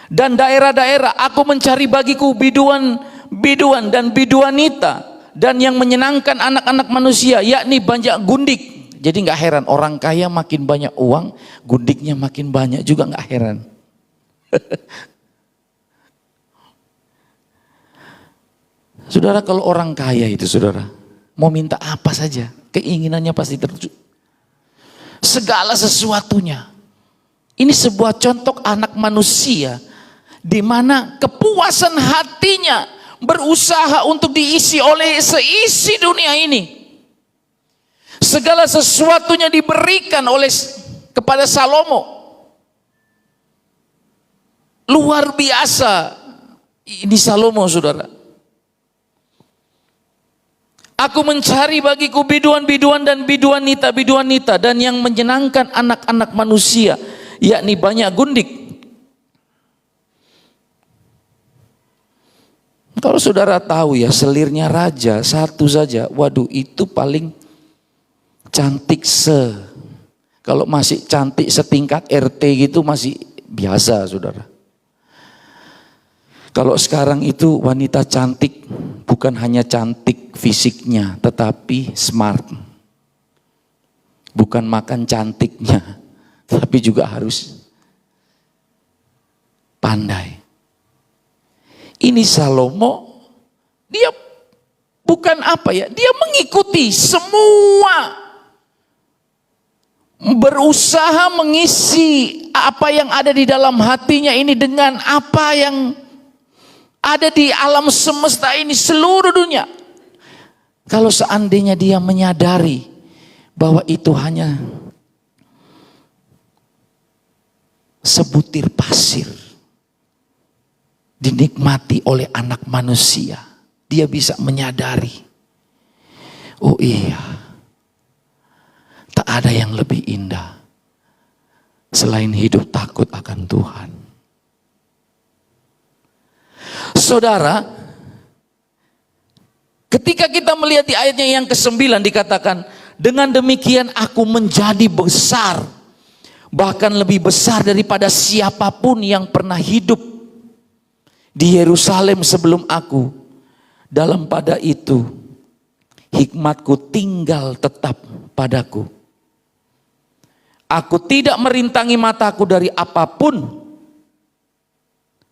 dan daerah-daerah. Aku mencari bagiku biduan dan biduanita dan yang menyenangkan anak-anak manusia, yakni banyak gundik. Jadi nggak heran orang kaya makin banyak uang, gundiknya makin banyak juga nggak heran. Saudara, kalau orang kaya itu saudara, mau minta apa saja, keinginannya pasti terwujud. Segala sesuatunya. Ini sebuah contoh anak manusia di mana kepuasan hatinya berusaha untuk diisi oleh seisi dunia ini. Segala sesuatunya diberikan kepada Salomo. Luar biasa. Ini Salomo, saudara. Aku mencari bagiku biduan-biduan dan biduanita dan yang menyenangkan anak-anak manusia, yakni banyak gundik. Kalau saudara tahu ya, selirnya raja satu saja, waduh itu paling cantik kalau masih cantik setingkat RT gitu masih biasa, saudara. Kalau sekarang itu wanita cantik bukan hanya cantik fisiknya, tetapi smart. Bukan makan cantiknya, tapi juga harus pandai. Ini Salomo Dia bukan apa ya, dia mengikuti semua, berusaha mengisi apa yang ada di dalam hatinya ini dengan apa yang ada di alam semesta ini, seluruh dunia. Kalau seandainya dia menyadari bahwa itu hanya sebutir pasir dinikmati oleh anak manusia, dia bisa menyadari, oh iya, tak ada yang lebih indah selain hidup takut akan Tuhan. Saudara, ketika kita melihat di ayatnya yang ke-9 dikatakan, dengan demikian aku menjadi besar, bahkan lebih besar daripada siapapun yang pernah hidup di Yerusalem sebelum aku. Dalam pada itu hikmatku tinggal tetap padaku. Aku tidak merintangi mataku dari apapun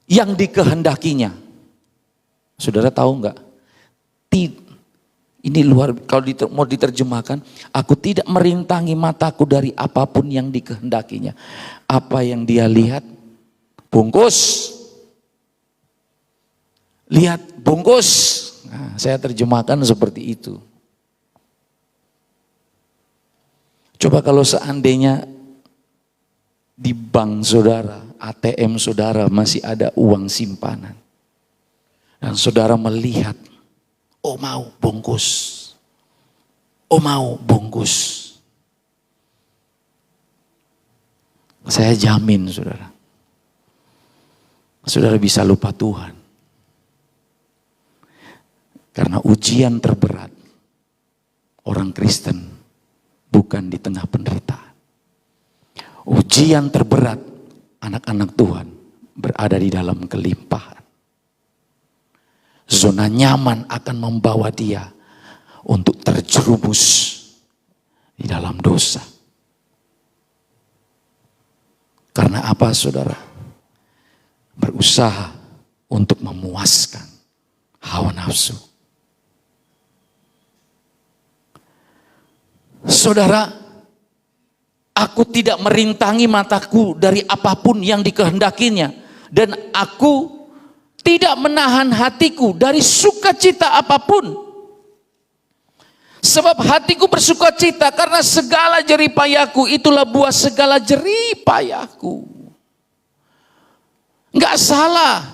yang dikehendakinya. Saudara tahu enggak? Ini luar, kalau mau diterjemahkan, aku tidak merintangi mataku dari apapun yang dikehendakinya. Apa yang dia lihat, bungkus. Lihat, bungkus. Nah, saya terjemahkan seperti itu. Coba kalau seandainya di bank saudara, ATM saudara masih ada uang simpanan. Dan saudara melihat, oh mau bungkus. Oh mau bungkus. Saya jamin saudara. Saudara bisa lupa Tuhan. Karena ujian terberat orang Kristen bukan di tengah penderitaan. Ujian terberat anak-anak Tuhan berada di dalam kelimpahan. Zona nyaman akan membawa dia untuk terjerumus di dalam dosa. Karena apa saudara? Berusaha untuk memuaskan hawa nafsu. Saudara, aku tidak merintangi mataku dari apapun yang dikehendakinya. Dan aku tidak menahan hatiku dari sukacita apapun. Sebab hatiku bersukacita karena segala jeripayahku, itulah buah segala jeripayahku. Enggak salah.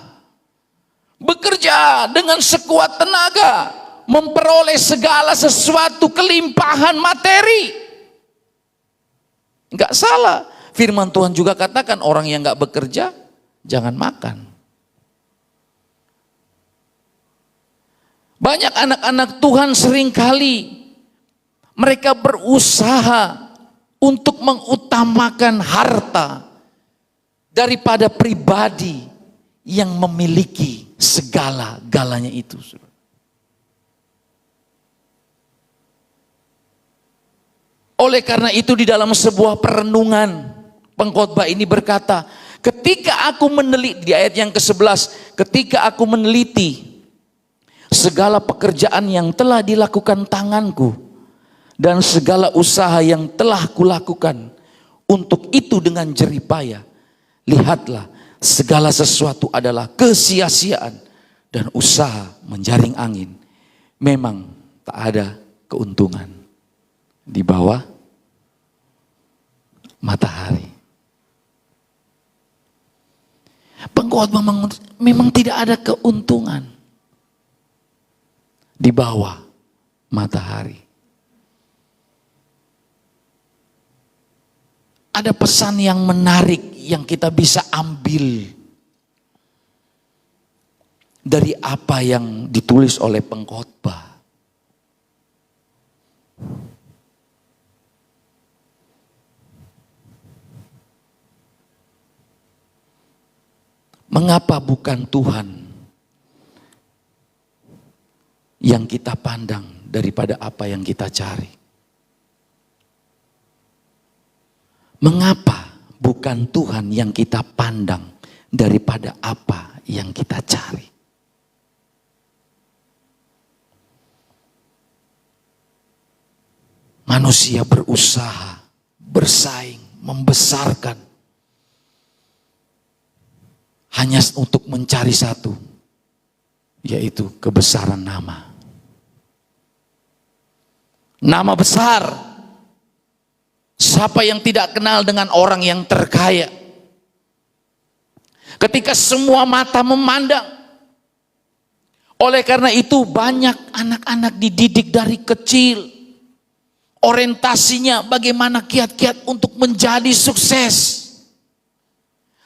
Bekerja dengan sekuat tenaga. Memperoleh segala sesuatu kelimpahan materi. Enggak salah. Firman Tuhan juga katakan orang yang enggak bekerja jangan makan. Banyak anak-anak Tuhan seringkali mereka berusaha untuk mengutamakan harta daripada pribadi yang memiliki segala-galanya itu. Oleh karena itu di dalam sebuah perenungan pengkhotbah ini berkata, ketika aku meneliti, di ayat yang ke-11, ketika aku meneliti segala pekerjaan yang telah dilakukan tanganku dan segala usaha yang telah kulakukan untuk itu dengan jeripayah, lihatlah segala sesuatu adalah kesia-siaan dan usaha menjaring angin. Memang tak ada keuntungan di bawah matahari. Pengkhotbah memang tidak ada keuntungan di bawah matahari. Ada pesan yang menarik yang kita bisa ambil dari apa yang ditulis oleh pengkhotbah. Mengapa bukan Tuhan yang kita pandang daripada apa yang kita cari? Mengapa bukan Tuhan yang kita pandang daripada apa yang kita cari? manusia berusaha, bersaing, membesarkan hanya untuk mencari satu, yaitu kebesaran nama. Nama besar. Siapa yang tidak kenal dengan orang yang terkaya? Ketika semua mata memandang. Oleh karena itu banyak anak-anak dididik dari kecil. Orientasinya bagaimana kiat-kiat untuk menjadi sukses.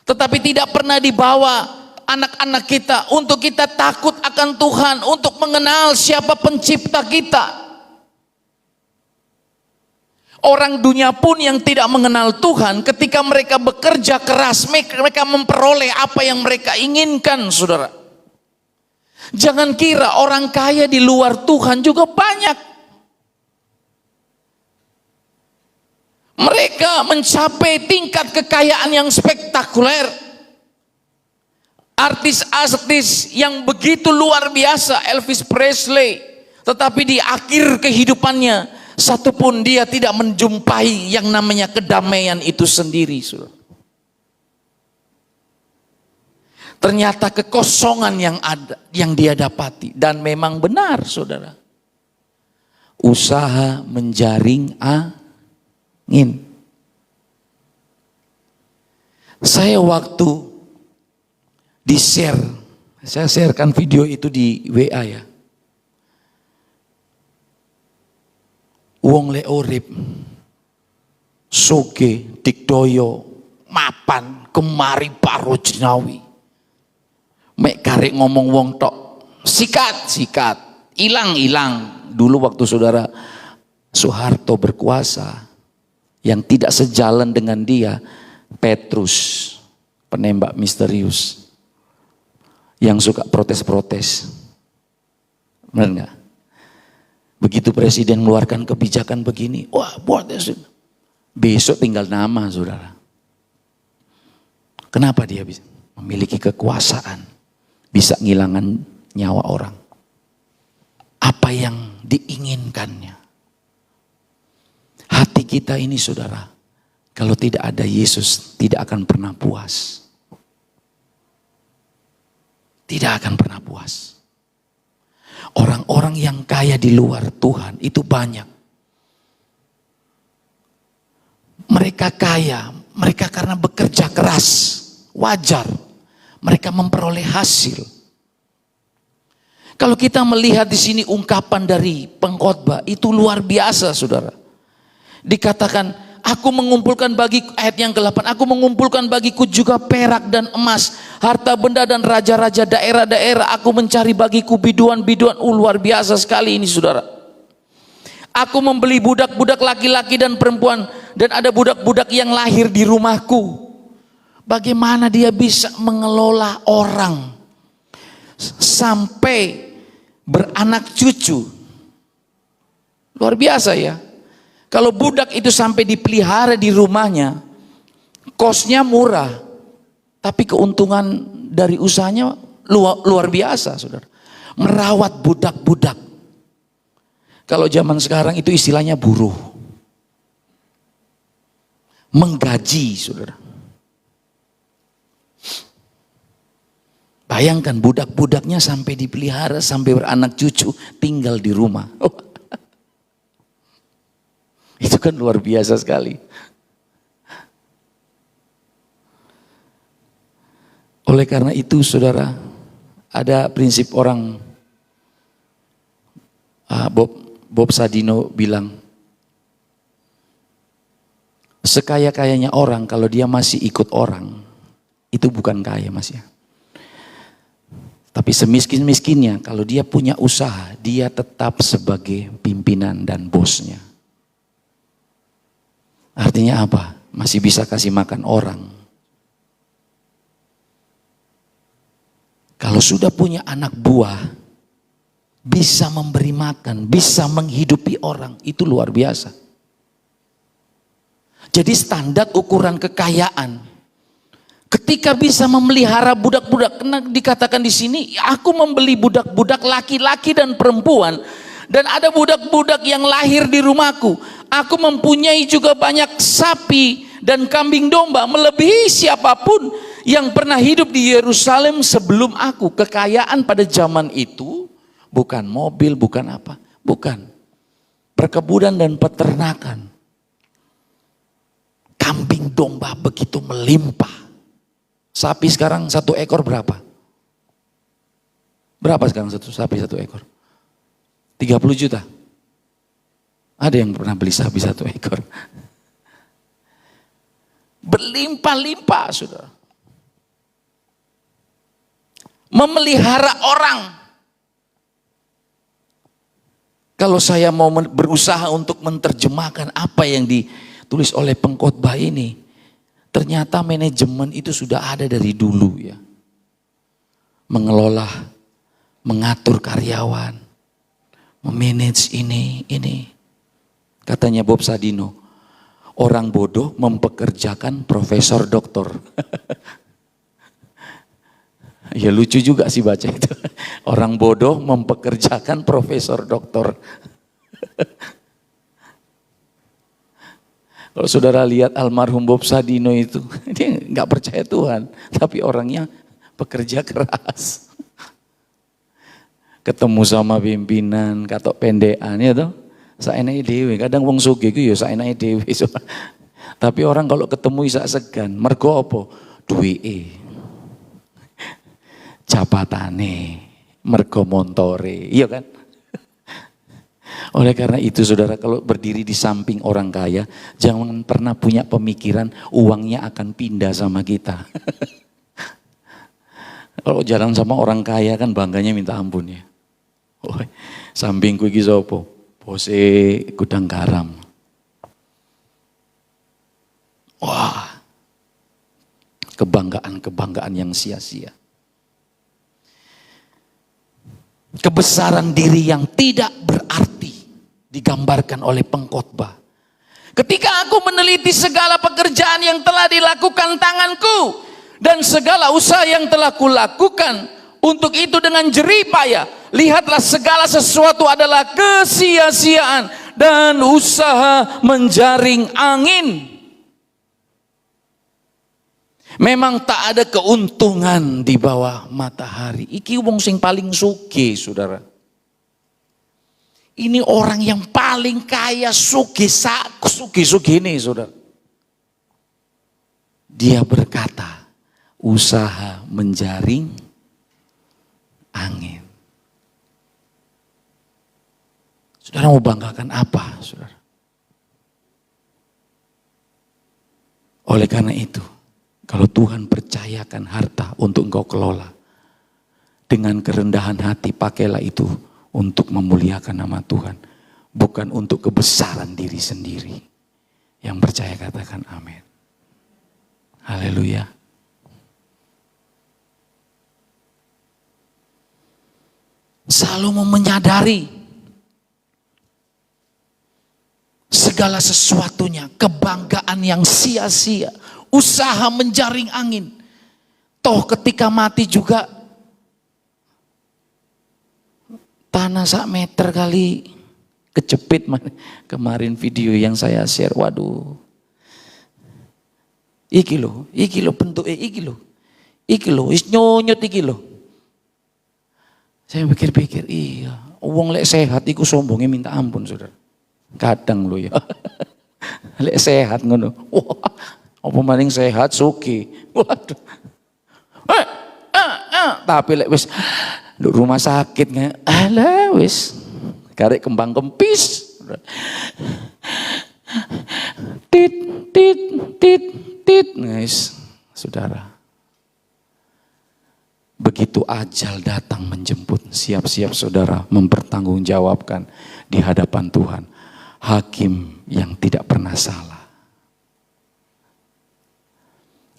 Tetapi tidak pernah dibawa anak-anak kita untuk kita takut akan Tuhan, untuk mengenal siapa pencipta kita. Orang dunia pun yang tidak mengenal Tuhan, ketika mereka bekerja keras, mereka memperoleh apa yang mereka inginkan, saudara. Jangan kira orang kaya di luar Tuhan juga banyak. Mereka mencapai tingkat kekayaan yang spektakuler. Artis-artis yang begitu luar biasa, Elvis Presley. Tetapi di akhir kehidupannya, satupun dia tidak menjumpai yang namanya kedamaian itu sendiri, saudara. Ternyata kekosongan yang ada, yang dia dapati. Dan memang benar, saudara. Usaha menjaring angin. Saya waktu di-share, saya sharekan video itu di WA ya. Wong le urip soge dikdoyo mapan kemari paro jenawi mek karek ngomong wong tok sikat hilang dulu waktu saudara Soeharto berkuasa. Yang tidak sejalan dengan dia Petrus, penembak misterius yang suka protes-protes, benar nggak? Begitu presiden mengeluarkan kebijakan begini, wah buat besok tinggal nama, saudara. Kenapa dia bisa memiliki kekuasaan, bisa ngilangkan nyawa orang? Apa yang diinginkannya? Hati kita ini, saudara, kalau tidak ada Yesus, tidak akan pernah puas. Tidak akan pernah puas. Orang-orang yang kaya di luar Tuhan itu banyak. Mereka kaya, mereka karena bekerja keras, wajar. Mereka memperoleh hasil. Kalau kita melihat di sini ungkapan dari pengkhotbah itu luar biasa, saudara. Dikatakan, aku mengumpulkan bagi, ayat yang ke-8, aku mengumpulkan bagiku juga perak dan emas, harta benda dan raja-raja daerah-daerah, aku mencari bagiku biduan-biduan. Luar biasa sekali ini, saudara. Aku membeli budak-budak laki-laki dan perempuan, dan ada budak-budak yang lahir di rumahku. Bagaimana dia bisa mengelola orang sampai beranak cucu? Luar biasa ya. Kalau budak itu sampai dipelihara di rumahnya, kosnya murah, tapi keuntungan dari usahanya luar biasa, saudara. Merawat budak-budak. Kalau zaman sekarang itu istilahnya buruh. Menggaji, saudara. Bayangkan budak-budaknya sampai dipelihara, sampai beranak cucu, tinggal di rumah. Itu kan luar biasa sekali. Oleh karena itu, saudara, ada prinsip orang, Bob Sadino bilang, sekaya-kayanya orang kalau dia masih ikut orang, itu bukan kaya, Mas ya. Tapi semiskin-miskinnya kalau dia punya usaha, dia tetap sebagai pimpinan dan bosnya. Artinya apa? Masih bisa kasih makan orang. Kalau sudah punya anak buah, bisa memberi makan, bisa menghidupi orang, itu luar biasa. Jadi standar ukuran kekayaan, ketika bisa memelihara budak-budak, karena dikatakan di sini, aku membeli budak-budak laki-laki dan perempuan, Dan ada budak-budak yang lahir di rumahku. Aku mempunyai juga banyak sapi dan kambing domba, melebihi siapapun yang pernah hidup di Yerusalem sebelum aku. Kekayaan pada zaman itu bukan mobil, bukan apa, bukan. Perkebunan dan peternakan. Kambing domba begitu melimpah. Sapi sekarang 1 ekor berapa? Berapa sekarang sapi 1 ekor? 30 juta. Ada yang pernah beli sapi 1 ekor? Berlimpah-limpah, saudara. Memelihara orang. Kalau saya mau berusaha untuk menerjemahkan apa yang ditulis oleh pengkhotbah ini, ternyata manajemen itu sudah ada dari dulu ya. Mengelola, mengatur karyawan, memanage ini. Katanya Bob Sadino, orang bodoh mempekerjakan profesor doktor. Ya lucu juga sih baca itu. Orang bodoh mempekerjakan profesor doktor. Kalau saudara lihat almarhum Bob Sadino itu, dia nggak percaya Tuhan, tapi orangnya pekerja keras. Ketemu sama pimpinan, katok pendekan ya toh, saenake dhewe. Kadang wong sugih ku ya saenake dhewe. Tapi orang kalau ketemu isak segan, mergo apa? Duwike. Jabatane, mergo montore, iya kan? Oleh karena itu saudara, kalau berdiri di samping orang kaya, jangan pernah punya pemikiran uangnya akan pindah sama kita. Kalau jalan sama orang kaya kan bangganya minta ampun ya. Oh, sampingku iki sapa? Bose gudang garam. Wah, kebanggaan yang sia-sia. Kebesaran diri yang tidak berarti digambarkan oleh pengkhotbah. Ketika aku meneliti segala pekerjaan yang telah dilakukan tanganku dan segala usaha yang telah kulakukan untuk itu dengan jerih payah, lihatlah segala sesuatu adalah kesia-siaan dan usaha menjaring angin. Memang tak ada keuntungan di bawah matahari. Iki wong sing paling sugih, saudara. Ini orang yang paling kaya, sugih ini, saudara. Dia berkata, usaha menjaring angin. Saudara mau banggakan apa, saudara? Oleh karena itu, kalau Tuhan percayakan harta untuk engkau kelola, dengan kerendahan hati pakailah itu untuk memuliakan nama Tuhan, bukan untuk kebesaran diri sendiri. Yang percaya katakan amin. Haleluya. Salomo menyadari segala sesuatunya, kebanggaan yang sia-sia, usaha menjaring angin. Toh ketika mati juga tanah 1 meter kali kejepit. Kemarin video yang saya share, waduh. Iki loh bentuknya, iki loh, is nyonyot iki loh. Saya pikir-pikir, iya, wong lek sehat iku sombongnya minta ampun, saudara. Kadang lo ya, lek sehat ngono, wah, apa maning sehat suki, waduh. Tapi lek wis nduk rumah sakit nggak, alah wis karek kembang kempis. Tit, guys, saudara. Begitu ajal datang menjemput, siap-siap saudara mempertanggungjawabkan di hadapan Tuhan, hakim yang tidak pernah salah.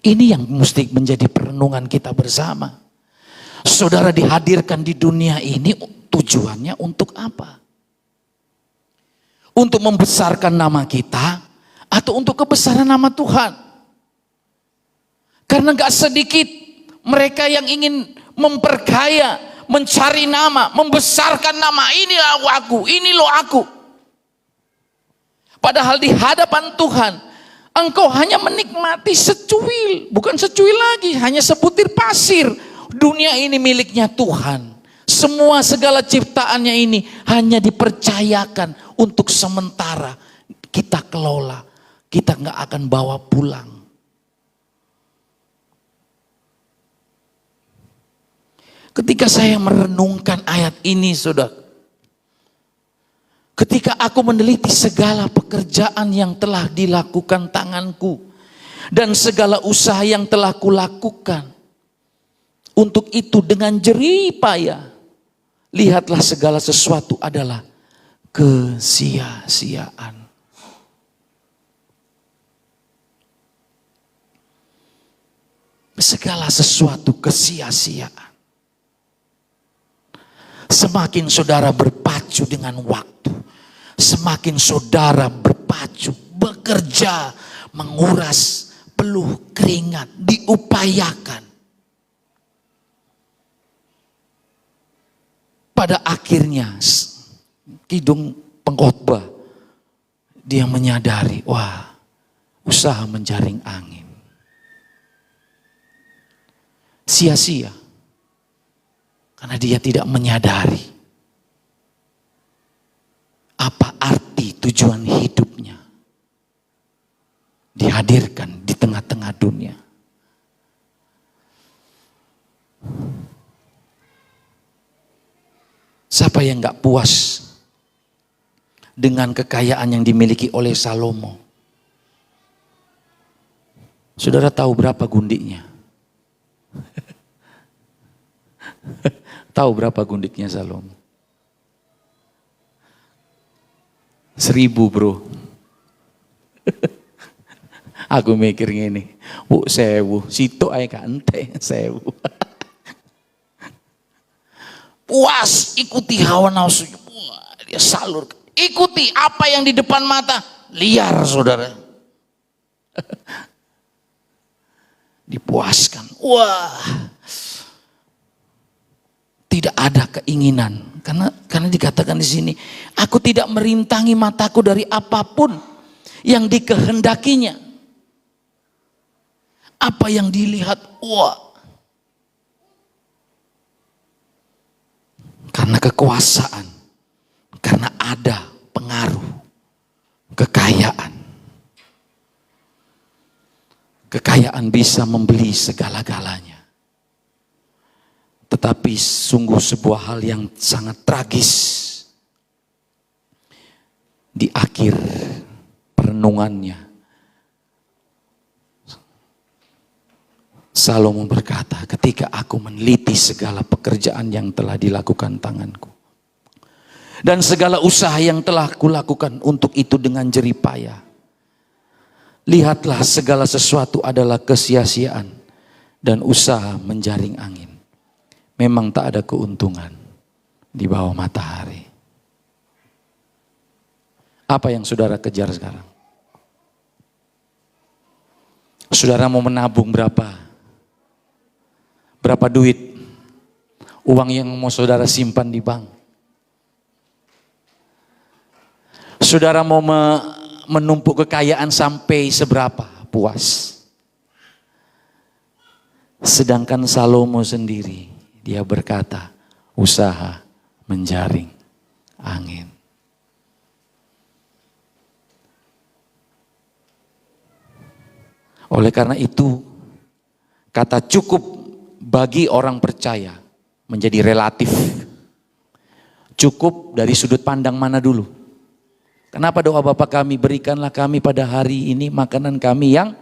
Ini yang mesti menjadi perenungan kita bersama. Saudara dihadirkan di dunia ini tujuannya untuk apa? Untuk membesarkan nama kita atau untuk kebesaran nama Tuhan? Karena gak sedikit mereka yang ingin memperkaya, mencari nama, membesarkan nama, inilah aku, ini loh aku. Padahal di hadapan Tuhan, engkau hanya menikmati secuil, bukan secuil lagi, hanya sebutir pasir. Dunia ini miliknya Tuhan. Semua segala ciptaannya ini hanya dipercayakan untuk sementara. Kita kelola, kita nggak akan bawa pulang. Ketika saya merenungkan ayat ini, saudara, ketika aku meneliti segala pekerjaan yang telah dilakukan tanganku dan segala usaha yang telah kulakukan, untuk itu dengan jerih payah, lihatlah segala sesuatu adalah kesia-siaan. Segala sesuatu kesia-siaan. Semakin saudara berpacu dengan waktu, semakin saudara berpacu, bekerja, menguras peluh keringat, diupayakan. Pada akhirnya Kidung pengkhotbah, dia menyadari, wah, usaha menjaring angin sia-sia. Karena dia tidak menyadari apa arti tujuan hidupnya. Dihadirkan di tengah-tengah dunia. Siapa yang gak puas dengan kekayaan yang dimiliki oleh Salomo? Saudara tahu berapa gundiknya? Tahu berapa gundiknya Salomo? 1000 bro. Aku mikir gini, 1000, situ aja gak ente 1000. Puas ikuti hawa nafsunya, dia salur. Ikuti apa yang di depan mata, liar saudara. Dipuaskan, wah. Tidak ada keinginan, karena dikatakan di sini, aku tidak merintangi mataku dari apapun yang dikehendakinya. Apa yang dilihat, wah. Karena kekuasaan, karena ada pengaruh, kekayaan. Kekayaan bisa membeli segala-galanya. Tetapi sungguh sebuah hal yang sangat tragis. Di akhir perenungannya, Salomo berkata, ketika aku meneliti segala pekerjaan yang telah dilakukan tanganku, dan segala usaha yang telah kulakukan untuk itu dengan jerih payah, lihatlah segala sesuatu adalah kesia-siaan dan usaha menjaring angin. Memang tak ada keuntungan di bawah matahari. Apa yang saudara kejar sekarang? Saudara mau menabung berapa? Berapa duit? Uang yang mau saudara simpan di bank? Saudara mau menumpuk kekayaan sampai seberapa? Puas. Sedangkan Salomo sendiri, dia berkata, usaha menjaring angin. Oleh karena itu, kata cukup bagi orang percaya menjadi relatif. Cukup dari sudut pandang mana dulu? Kenapa doa Bapa kami, berikanlah kami pada hari ini makanan kami yang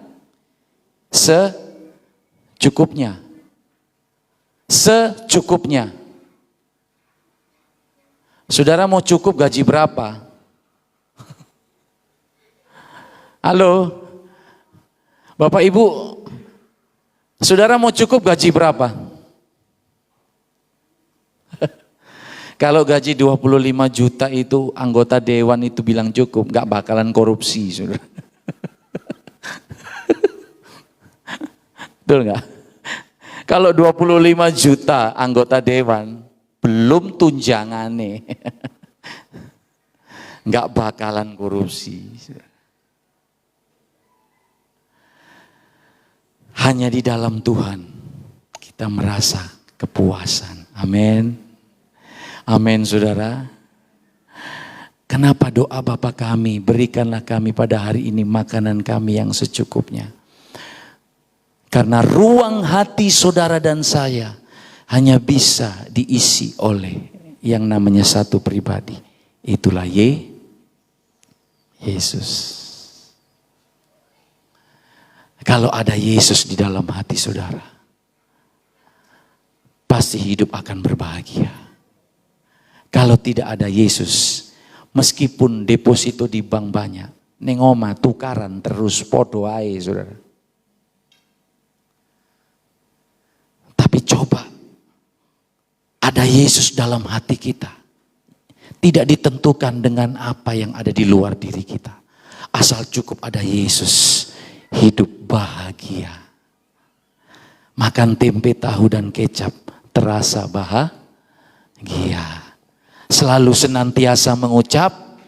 secukupnya. Secukupnya. Saudara mau cukup gaji berapa? Halo? Bapak Ibu, saudara mau cukup gaji berapa? Kalau gaji 25 juta itu anggota dewan itu bilang cukup, gak bakalan korupsi, saudara. Betul gak? Kalau 25 juta anggota dewan belum tunjangannya. Nggak bakalan korupsi. Hanya di dalam Tuhan kita merasa kepuasan. Amin. Amin, saudara. Kenapa doa Bapa kami, berikanlah kami pada hari ini makanan kami yang secukupnya. Karena ruang hati saudara dan saya hanya bisa diisi oleh yang namanya satu pribadi. Itulah Yesus. Kalau ada Yesus di dalam hati saudara, pasti hidup akan berbahagia. Kalau tidak ada Yesus, meskipun deposito di bank banyak, ning omah tukaran terus podo ae saudara. Tapi coba ada Yesus dalam hati kita. Tidak ditentukan dengan apa yang ada di luar diri kita. Asal cukup ada Yesus, hidup bahagia. Makan tempe, tahu dan kecap terasa bahagia. Selalu senantiasa mengucap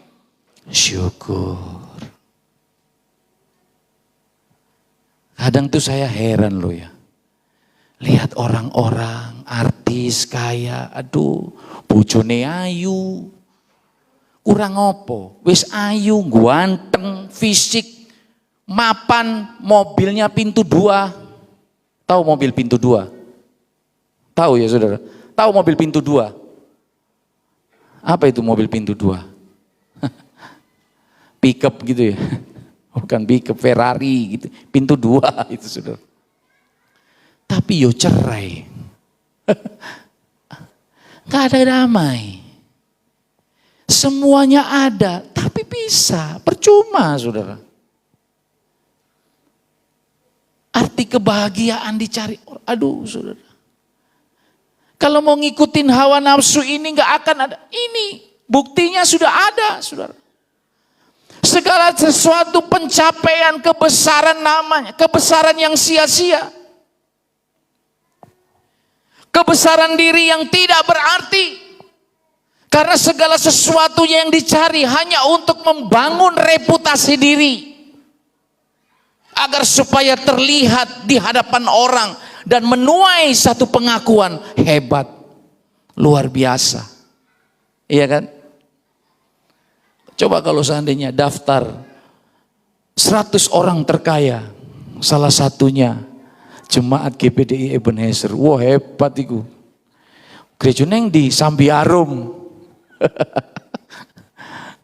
syukur. Kadang tuh saya heran loh ya. Lihat orang-orang artis kaya, aduh, bojone ayu. Kurang opo? Wis ayu, ganteng, fisik, mapan, mobilnya pintu 2. Tahu mobil pintu 2? Tahu ya saudara? Tahu mobil pintu 2? Apa itu mobil pintu 2? Pickup gitu ya. Bukan pickup, Ferrari gitu. Pintu 2 itu saudara. Tapi yo cerai. Gak ada damai. Semuanya ada, tapi bisa. Percuma saudara. Arti kebahagiaan dicari. Aduh saudara. Kalau mau ngikutin hawa nafsu ini gak akan ada. Ini buktinya sudah ada saudara. Segala sesuatu pencapaian kebesaran namanya. Kebesaran yang sia-sia. Kebesaran diri yang tidak berarti. Karena segala sesuatunya yang dicari hanya untuk membangun reputasi diri. Agar supaya terlihat di hadapan orang. Dan menuai satu pengakuan hebat. Luar biasa. Iya kan? Coba kalau seandainya daftar 100 orang terkaya. Salah satunya Jemaat GPDI Ebenezer. Wah hebat itu. Gereja neng di Sambiarum.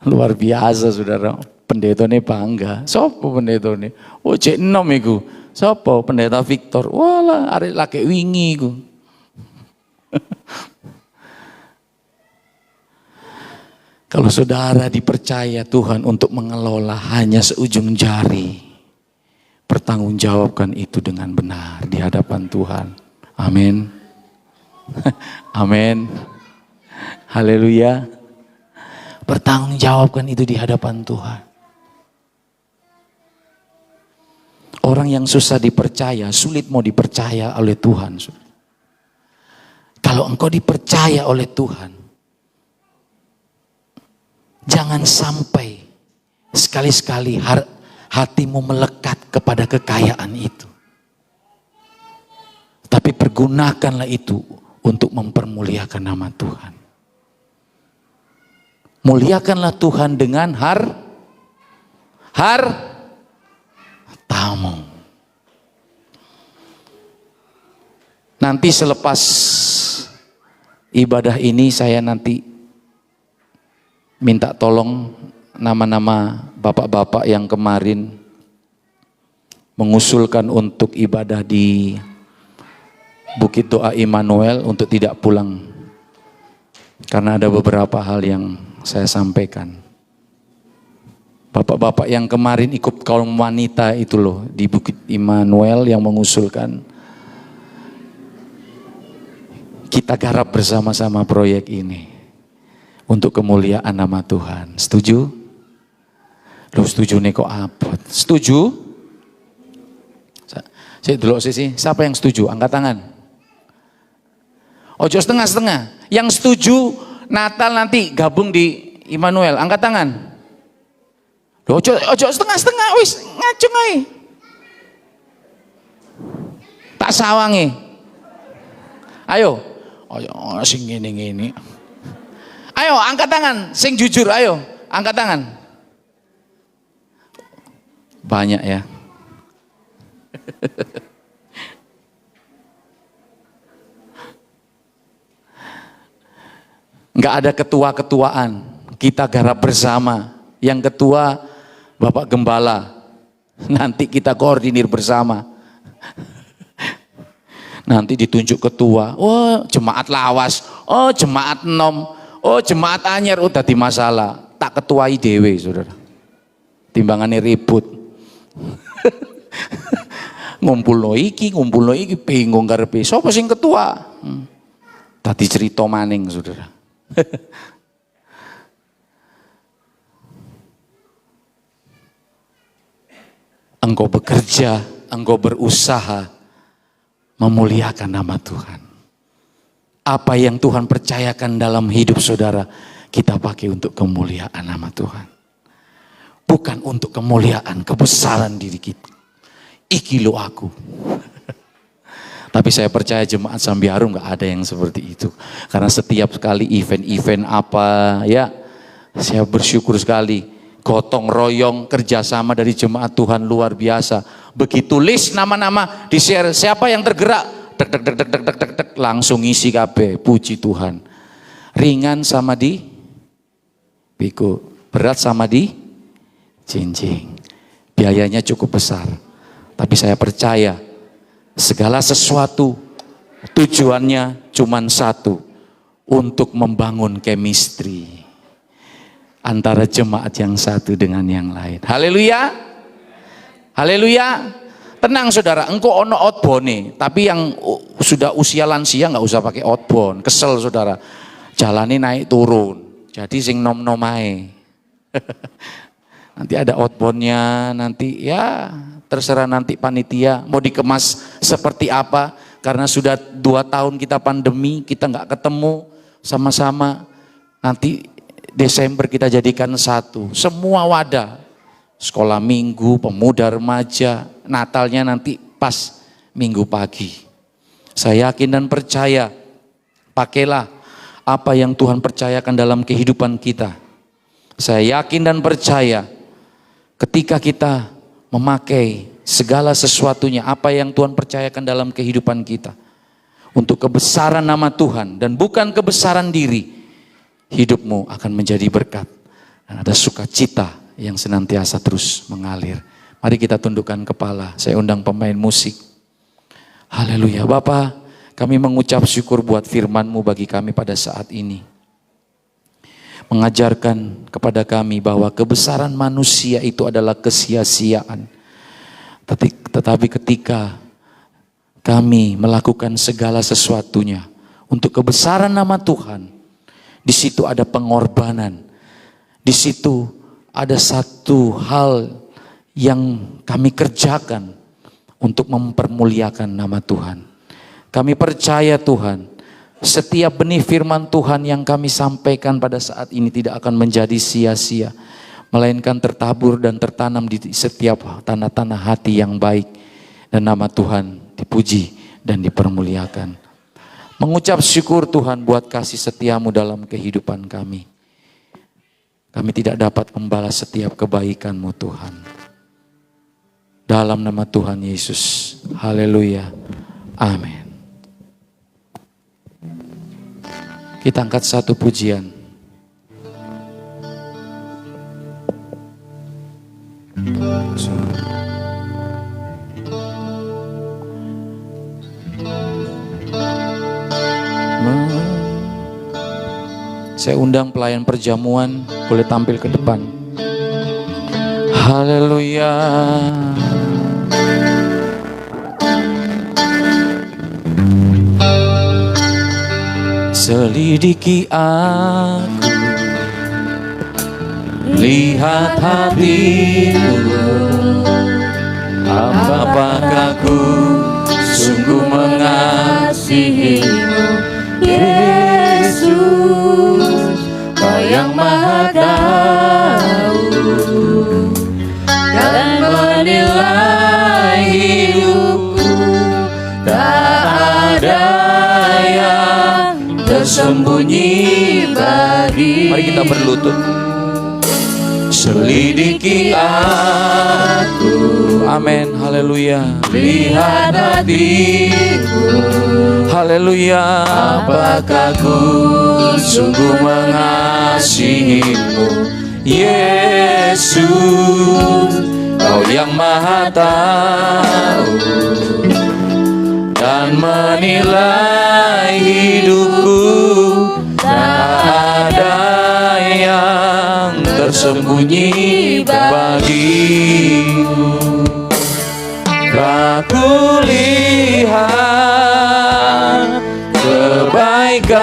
Luar biasa saudara. Pendeta ini bangga. Sopo pendeta ini? Oh cek 6 itu. Sopo pendeta Victor. Walah arek laki wingi itu. Kalau saudara dipercaya Tuhan untuk mengelola hanya seujung jari. Pertanggungjawabkan itu dengan benar di hadapan Tuhan. Amin. Amin. Haleluya. Pertanggungjawabkan itu di hadapan Tuhan. Orang yang susah dipercaya, sulit mau dipercaya oleh Tuhan. Kalau engkau dipercaya oleh Tuhan, jangan sampai sekali-sekali hatimu melekat kepada kekayaan itu. Tapi pergunakanlah itu untuk mempermuliakan nama Tuhan. Muliakanlah Tuhan dengan hartamu. Nanti selepas ibadah ini saya nanti minta tolong nama-nama bapak-bapak yang kemarin mengusulkan untuk ibadah di Bukit Doa Immanuel untuk tidak pulang. Karena ada beberapa hal yang saya sampaikan. Bapak-bapak yang kemarin ikut kaum wanita itu loh di Bukit Immanuel yang mengusulkan. Kita garap bersama-sama proyek ini. Untuk kemuliaan nama Tuhan. Setuju? Loh setuju nih kok abot? Setuju? Saya dulu sih, siapa yang setuju? Angkat tangan. Ojo setengah-setengah. Yang setuju Natal nanti gabung di Immanuel, angkat tangan. Ojo setengah-setengah, wis ngacung ae. Tak sawangi. Ayo. Ojo sing ngene-ngene. Ayo angkat tangan, sing jujur, ayo angkat tangan. Banyak ya. Enggak ada ketua-ketuaan, kita garap bersama. Yang ketua Bapak Gembala, nanti kita koordinir bersama. Nanti ditunjuk ketua, oh jemaat lawas, oh jemaat nom, oh jemaat anyar, udah di masalah. Tak ketuai dewe saudara. Timbangannya ribut. Ngumpul no iki bingung karepe. Sopo sing ketua? Tadi cerita maning saudara. Engkau bekerja, engkau berusaha memuliakan nama Tuhan. Apa yang Tuhan percayakan dalam hidup saudara, kita pakai untuk kemuliaan nama Tuhan. Bukan untuk kemuliaan, kebesaran diri kita. Iki lo aku. Tapi saya percaya jemaat Sambiarum nggak ada yang seperti itu. Karena setiap kali event-event apa ya, saya bersyukur sekali. Gotong royong kerjasama dari jemaat Tuhan luar biasa. Begitu list nama-nama di share, siapa yang tergerak, tek, langsung isi KB. Puji Tuhan. Ringan sama di pikul, berat sama di jinjing. Biayanya cukup besar. Tapi saya percaya segala sesuatu tujuannya cuma satu, untuk membangun chemistry antara jemaat yang satu dengan yang lain. Haleluya. Haleluya. Tenang saudara, engkau ono outbound, tapi yang sudah usia lansia nggak usah pakai outbound. Kesel saudara, jalannya naik turun. Jadi sing nom-nom ae. Nanti ada outboundnya, nanti ya terserah nanti panitia mau dikemas seperti apa. Karena sudah 2 tahun kita pandemi, kita nggak ketemu sama-sama. Nanti Desember kita jadikan satu, semua wadah, sekolah minggu, pemuda remaja, Natalnya nanti pas minggu pagi. Saya yakin dan percaya, pakailah apa yang Tuhan percayakan dalam kehidupan kita. Saya yakin dan percaya, ketika kita memakai segala sesuatunya, apa yang Tuhan percayakan dalam kehidupan kita, untuk kebesaran nama Tuhan dan bukan kebesaran diri, hidupmu akan menjadi berkat dan ada sukacita yang senantiasa terus mengalir. Mari kita tundukkan kepala. Saya undang pemain musik. Haleluya. Bapa, kami mengucap syukur buat firman-Mu bagi kami pada saat ini. Mengajarkan kepada kami bahwa kebesaran manusia itu adalah kesia-siaan. Tetapi ketika kami melakukan segala sesuatunya untuk kebesaran nama Tuhan, di situ ada pengorbanan. Di situ ada satu hal yang kami kerjakan untuk mempermuliakan nama Tuhan. Kami percaya Tuhan, setiap benih firman Tuhan yang kami sampaikan pada saat ini tidak akan menjadi sia-sia, melainkan tertabur dan tertanam di setiap tanah-tanah hati yang baik, dan nama Tuhan dipuji dan dipermuliakan. Mengucap syukur Tuhan buat kasih setiamu dalam kehidupan kami. Kami tidak dapat membalas setiap kebaikan-Mu Tuhan. Dalam nama Tuhan Yesus. Haleluya. Amin. Kita angkat satu pujian. Saya undang pelayan perjamuan, boleh tampil ke depan. Haleluya. Selidiki aku, lihat hatimu, apakah ku sungguh mengasihimu, Yesus, Kau yang Maha Tahu dan menilai hidupku. Tak ada yang tersembunyi bagi. Mari kita berlutut. Selidiki aku, Amin, haleluya. lihat hatiku, Haleluya. apakah ku sungguh mengasihimu. Yesus, Kau yang Maha Tahu dan menilai hidupku. Tak ada yang tersembunyi bagimu. Aku lihat kebaikan-Mu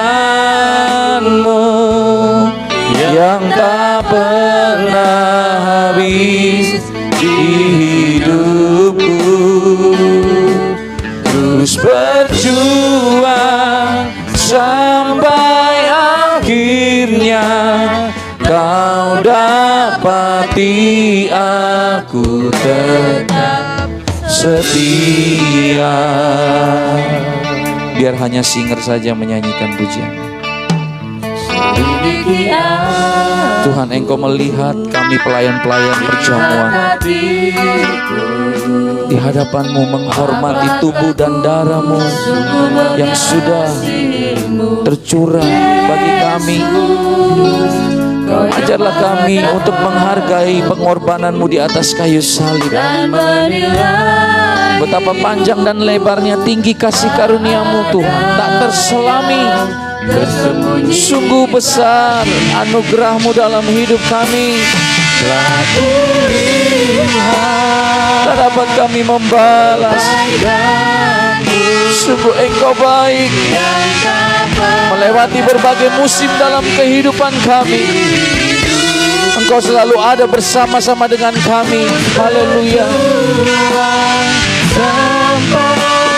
yang tak pernah habis di hidupku. Terus berjuang sampai akhirnya Kau dapati aku tetap setia. Biar hanya singer saja menyanyikan pujian. Selidiki Tuhan, Engkau melihat kami pelayan-pelayan perjamuan di hadapan-Mu, menghormati tubuh dan darah-Mu yang sudah tercurah bagi kami. Ajarlah kami untuk menghargai pengorbanan-Mu di atas kayu salib. Betapa panjang dan lebarnya, tinggi kasih karunia-Mu Tuhan, tak terselami. Sungguh besar anugerah-Mu dalam hidup kami. Tak dapat kami membalas. Sungguh Engkau baik, melewati berbagai musim dalam kehidupan kami. Engkau selalu ada bersama-sama dengan kami. Haleluya.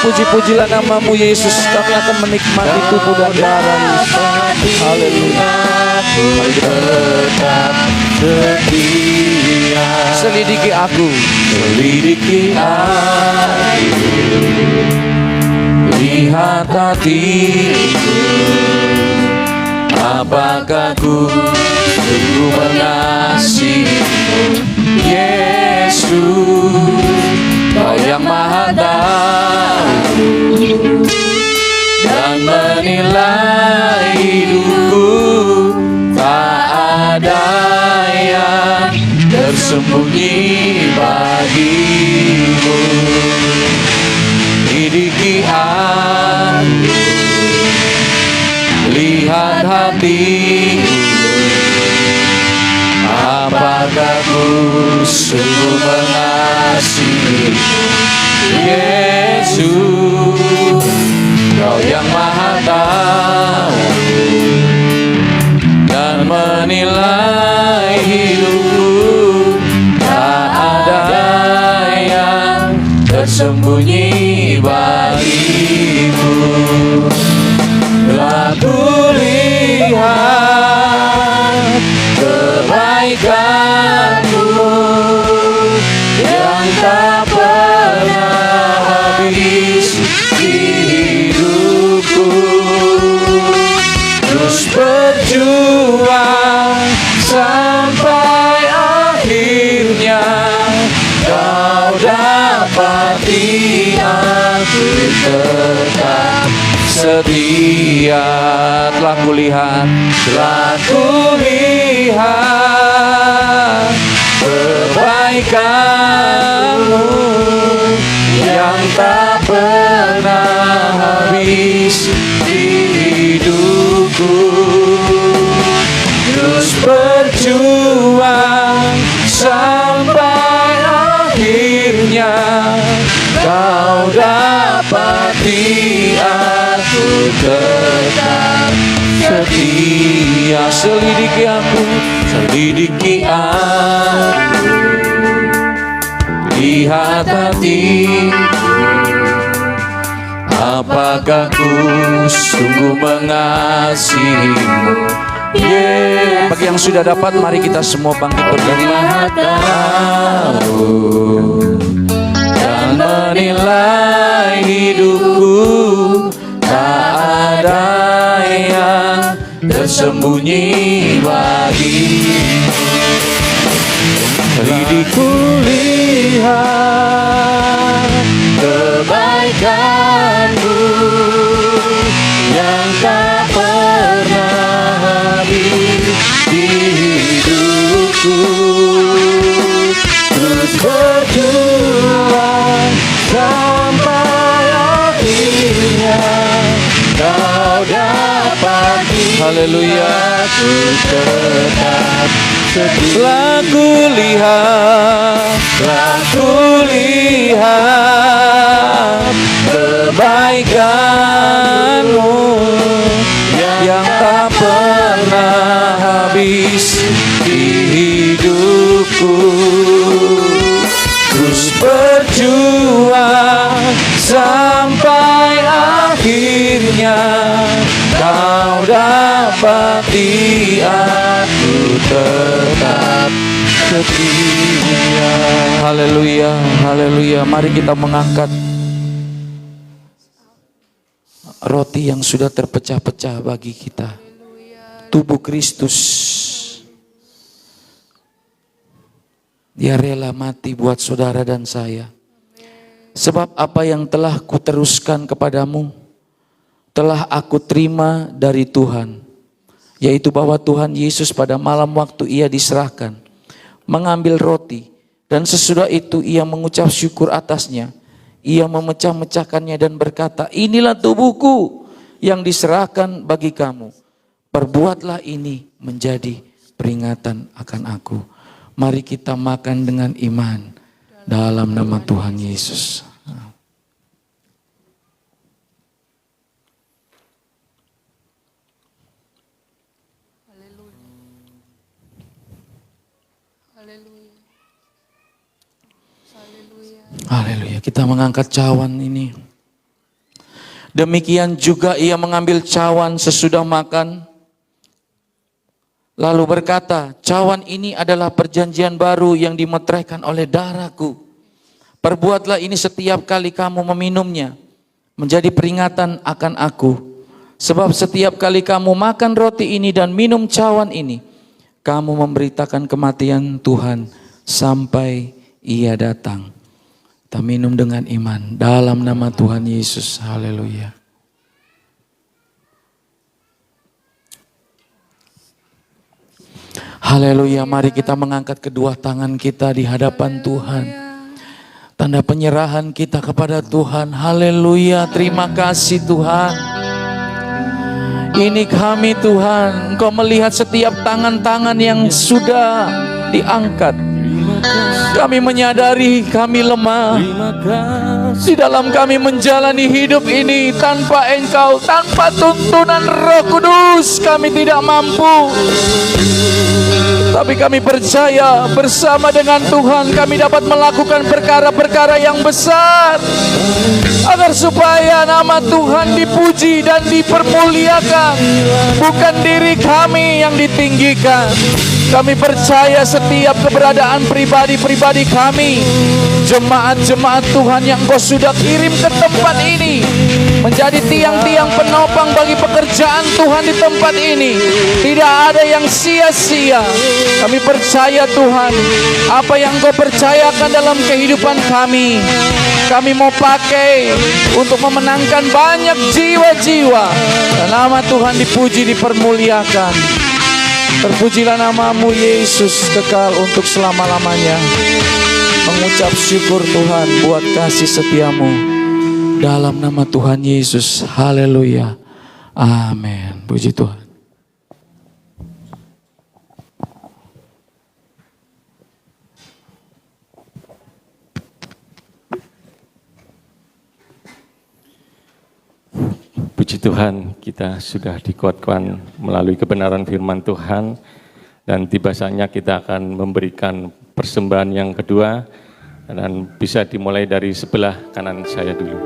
Puji-pujilah nama-Mu Yesus. Kami akan menikmati tubuh dan darah Yesus. Haleluya. Selidiki aku, Selidiki aku, lihat hatiku, apakah ku sungguh mengasihimu. Yesus, Kau yang Maha Tahu dan menilai hidupku. Tak ada yang tersembunyi bagimu. Lidiki aku, lihat hatiku, apakah ku sungguh mengasihi. Yesus, Kau yang Maha Tahu dan menilai hidupku. Tak ada yang tersembunyi bagimu. Aku lihat kebaikan-Mu yang tak pernah habis di hidupku. Terus berjuang sampai akhirnya Kau dapati aku tetap setia. Telah kulihat kebaikan-Mu yang tak pernah habis di hidupku. Terus berjuang sampai akhirnya Kau dapati aku tetap setia. Selidiki aku, lihat hatiku, apakah ku sungguh mengasihimu. Bagi yang sudah dapat, mari kita semua bangkit bernyanyi. Tahu dan menilai hidupku, tak ada yang tersembunyi bagimu. Lidikku lihat kebaikanmu yang tak pernah habis di hidupku. Terus berjuang sampai akhirnya kau dapati. Haleluya, ku tetap setia. Laku lihat kebaikanmu yang tak pernah habis di hidupku. Terus berjuang sampai akhirnya kau dapati aku tetap setia. Haleluya, haleluya. Mari kita mengangkat roti yang sudah terpecah-pecah bagi kita. Tubuh Kristus. Dia rela mati buat saudara dan saya. Sebab apa yang telah kuteruskan kepadamu telah aku terima dari Tuhan, yaitu bahwa Tuhan Yesus pada malam waktu ia diserahkan mengambil roti, dan sesudah itu ia mengucap syukur atasnya. Ia memecah-mecahkannya dan berkata, inilah tubuhku yang diserahkan bagi kamu. Perbuatlah ini menjadi peringatan akan aku. Mari kita makan dengan iman dalam nama Tuhan Yesus. Haleluya. Kita mengangkat cawan ini. Demikian juga ia mengambil cawan sesudah makan, lalu berkata, cawan ini adalah perjanjian baru yang dimeteraikan oleh darahku. Perbuatlah ini setiap kali kamu meminumnya, menjadi peringatan akan aku. Sebab setiap kali kamu makan roti ini dan minum cawan ini, kamu memberitakan kematian Tuhan sampai ia datang. Kita minum dengan iman dalam nama Tuhan Yesus. Haleluya. Haleluya. Mari kita mengangkat kedua tangan kita di hadapan Tuhan. Tanda penyerahan kita kepada Tuhan. Haleluya. Terima kasih Tuhan. Ini kami Tuhan. Engkau melihat setiap tangan-tangan yang sudah diangkat. Kami menyadari kami lemah. Di dalam kami menjalani hidup ini tanpa Engkau, tanpa tuntunan Roh Kudus, kami tidak mampu. Tapi kami percaya bersama dengan Tuhan kami dapat melakukan perkara-perkara yang besar, agar supaya nama Tuhan dipuji dan dipermuliakan, bukan diri kami yang ditinggikan. Kami percaya setiap keberadaan pribadi-pribadi kami, jemaat-jemaat Tuhan yang Engkau sudah kirim ke tempat ini, menjadi tiang-tiang penopang bagi pekerjaan Tuhan di tempat ini. Tidak ada yang sia-sia. Kami percaya Tuhan, apa yang Engkau percayakan dalam kehidupan kami, kami mau pakai untuk memenangkan banyak jiwa-jiwa. Dan nama Tuhan dipuji, dipermuliakan. Terpujilah namamu Yesus kekal untuk selama-lamanya. Mengucap syukur Tuhan buat kasih setiamu. Dalam nama Tuhan Yesus. Haleluya. Amin. Puji Tuhan. Puji Tuhan, kita sudah dikuatkan melalui kebenaran firman Tuhan, dan tiba saatnya kita akan memberikan persembahan yang kedua, dan bisa dimulai dari sebelah kanan saya dulu.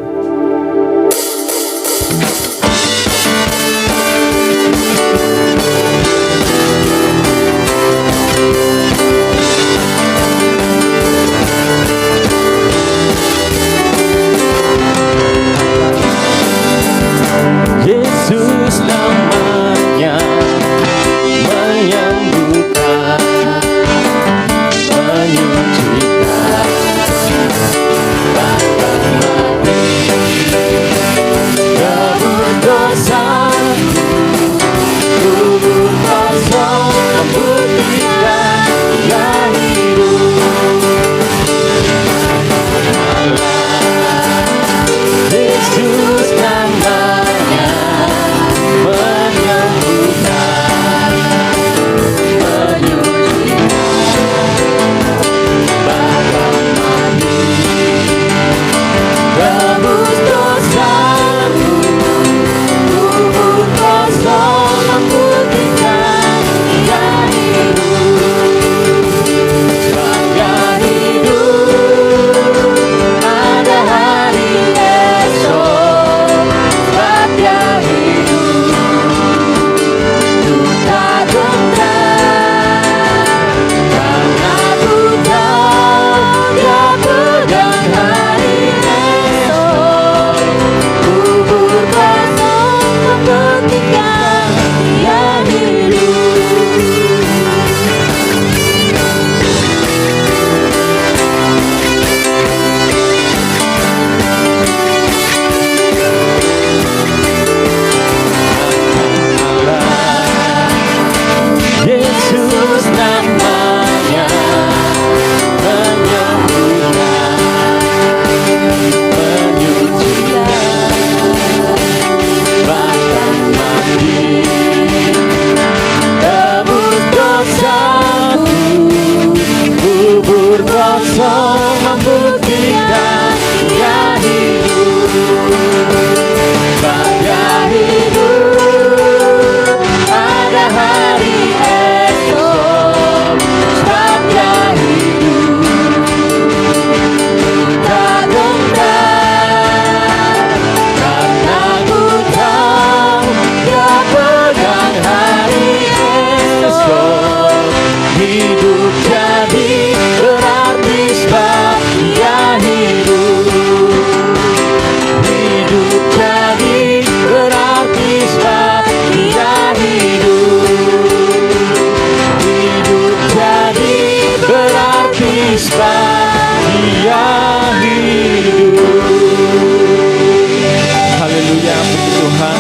Puji Tuhan,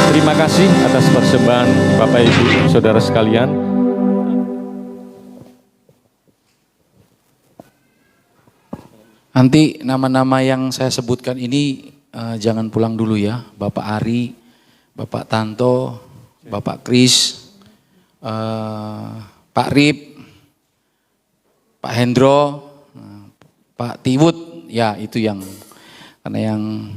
terima kasih atas persembahan Bapak Ibu Saudara sekalian. Nanti nama-nama yang saya sebutkan ini jangan pulang dulu ya. Bapak Ari, Bapak Tanto, Bapak Kris, Pak Rip, Pak Hendro, Pak Tiwut, ya itu yang karena yang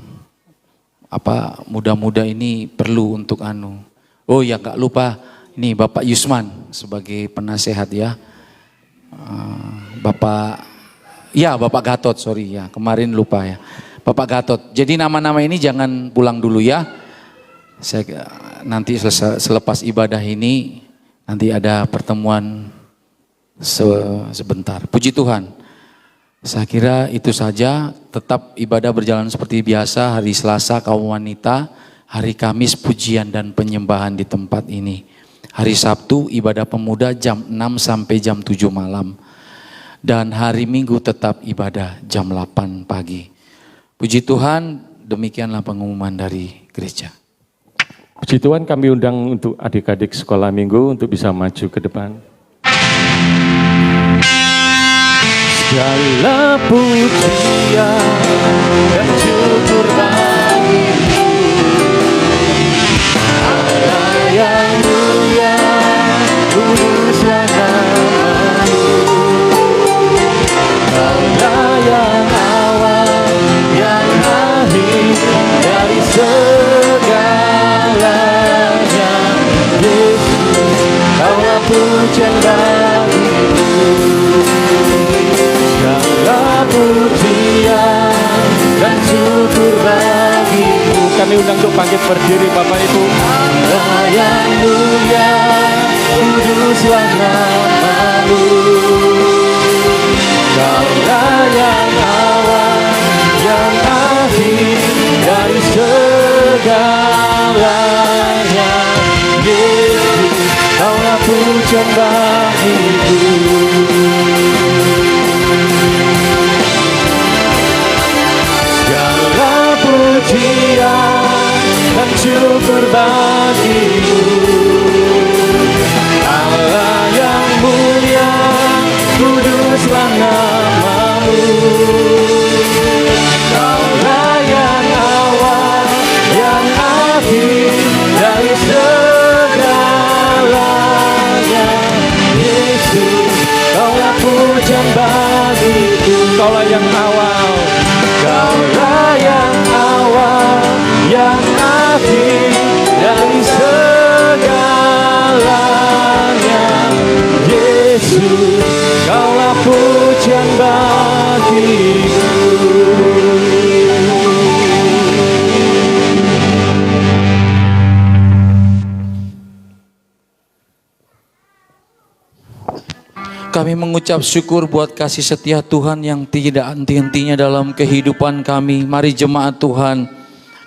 muda-muda ini perlu untuk anu. Oh ya gak lupa ini Bapak Yusman sebagai penasehat ya. Bapak Gatot, sorry ya kemarin lupa ya. Bapak Gatot. Jadi nama-nama ini jangan pulang dulu ya. Saya nanti selepas ibadah ini nanti ada pertemuan sebentar. Puji Tuhan. Saya kira itu saja. Tetap ibadah berjalan seperti biasa. Hari Selasa kaum wanita, hari Kamis pujian dan penyembahan di tempat ini. Hari Sabtu ibadah pemuda jam 6 sampai jam 7 malam. Dan hari Minggu tetap ibadah jam 8 pagi. Puji Tuhan, demikianlah pengumuman dari gereja. Puji Tuhan, kami undang untuk adik-adik sekolah minggu untuk bisa maju ke depan. Segala pujian dan syukur bagimu, Allah yang mulia, kuduslah nama-Mu. Allah yang awal, yang akhir dari segalanya. Yesus, Kaulah pujian bagimu. Segala pujian dan syukur bagimu. Kami undang untuk bangkit berdiri Bapak Ibu. Allah yang mulia, kuduslah nama-Mu. Kaulah yang awal, yang akhir dari segalanya. Yesus, Kaulah pujian bagiku. Segala pujian dan syukur bagimu. Allah yang mulia, kuduslah nama-Mu. Kaulah yang awal, yang akhir dari segalanya. Yesus, Kaulah pujian bagiku. Kaulah yang awal, Kaulah yang awal, yang akhir dari segalanya. Yesus, Kaulah pujian bagiku. Kami mengucap syukur buat kasih setia Tuhan yang tidak henti-hentinya dalam kehidupan kami. Mari jemaat Tuhan,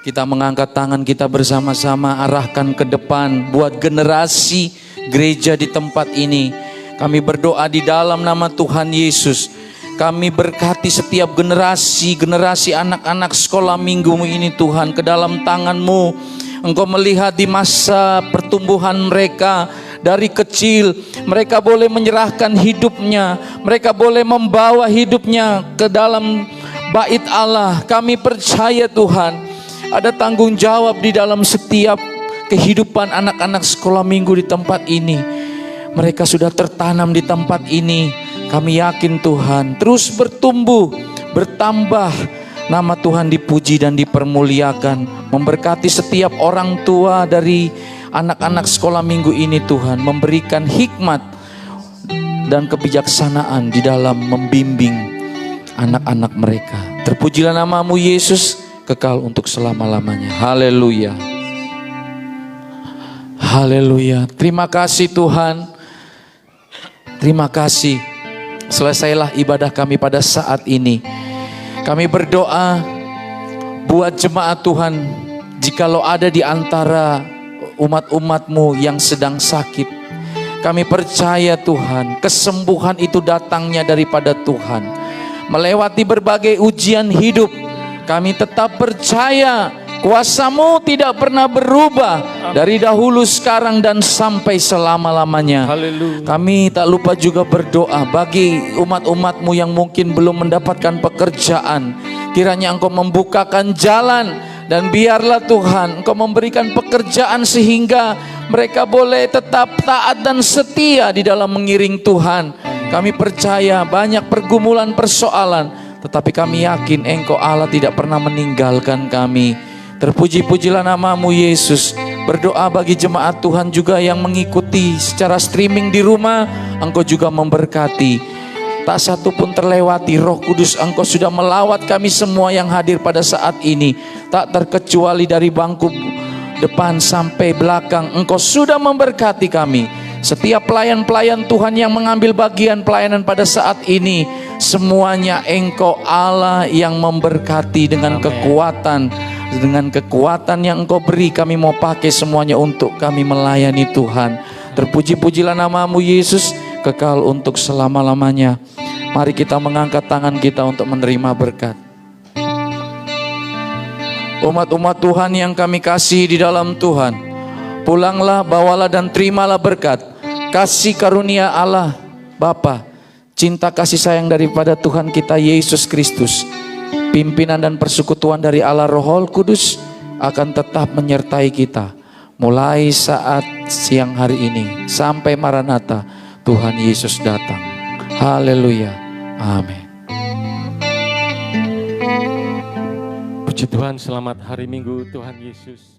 kita mengangkat tangan kita bersama-sama, arahkan ke depan buat generasi gereja di tempat ini. Kami berdoa di dalam nama Tuhan Yesus. Kami berkati setiap generasi anak-anak sekolah minggu ini Tuhan, ke dalam tangan-Mu. Engkau melihat di masa pertumbuhan mereka. Dari kecil mereka boleh menyerahkan hidupnya, mereka boleh membawa hidupnya ke dalam bait Allah. Kami percaya Tuhan, ada tanggung jawab di dalam setiap kehidupan anak-anak sekolah minggu di tempat ini. Mereka sudah tertanam di tempat ini. Kami yakin Tuhan terus bertumbuh, bertambah. Nama Tuhan dipuji dan dipermuliakan. Memberkati setiap orang tua dari anak-anak sekolah minggu ini Tuhan, memberikan hikmat dan kebijaksanaan di dalam membimbing anak-anak mereka. Terpujilah nama-Mu Yesus, kekal untuk selama-lamanya. Haleluya. Haleluya. Terima kasih Tuhan. Terima kasih. Selesailah ibadah kami pada saat ini. Kami berdoa buat jemaat Tuhan, jikalau ada di antara umat-umat-Mu yang sedang sakit, kami percaya Tuhan, kesembuhan itu datangnya daripada Tuhan. Melewati berbagai ujian hidup, kami tetap percaya Kuasa-Mu tidak pernah berubah dari dahulu, sekarang, dan sampai selama-lamanya. Haleluya. Kami tak lupa juga berdoa bagi umat-umat-Mu yang mungkin belum mendapatkan pekerjaan. Kiranya Engkau membukakan jalan, dan biarlah Tuhan Engkau memberikan pekerjaan sehingga mereka boleh tetap taat dan setia di dalam mengiring Tuhan. Kami percaya banyak pergumulan, persoalan, tetapi kami yakin Engkau Allah tidak pernah meninggalkan kami. Terpuji-pujilah nama-Mu Yesus. Berdoa bagi jemaat Tuhan juga yang mengikuti secara streaming di rumah, Engkau juga memberkati. Tak satu pun terlewati. Roh Kudus, Engkau sudah melawat kami semua yang hadir pada saat ini, tak terkecuali dari bangku depan sampai belakang. Engkau sudah memberkati kami. Setiap pelayan-pelayan Tuhan yang mengambil bagian pelayanan pada saat ini, semuanya Engkau Allah yang memberkati dengan kekuatan. Dengan kekuatan yang Engkau beri, kami mau pakai semuanya untuk kami melayani Tuhan. Terpuji-pujilah nama-Mu Yesus, kekal untuk selama-lamanya. Mari kita mengangkat tangan kita untuk menerima berkat. Umat-umat Tuhan yang kami kasih di dalam Tuhan, pulanglah, bawalah dan terimalah berkat, kasih karunia Allah Bapa, cinta kasih sayang daripada Tuhan kita Yesus Kristus, pimpinan dan persekutuan dari Allah Roh Kudus akan tetap menyertai kita mulai saat siang hari ini sampai Maranatha Tuhan Yesus datang. Haleluya. Amin. Puji Tuhan, selamat hari Minggu Tuhan Yesus.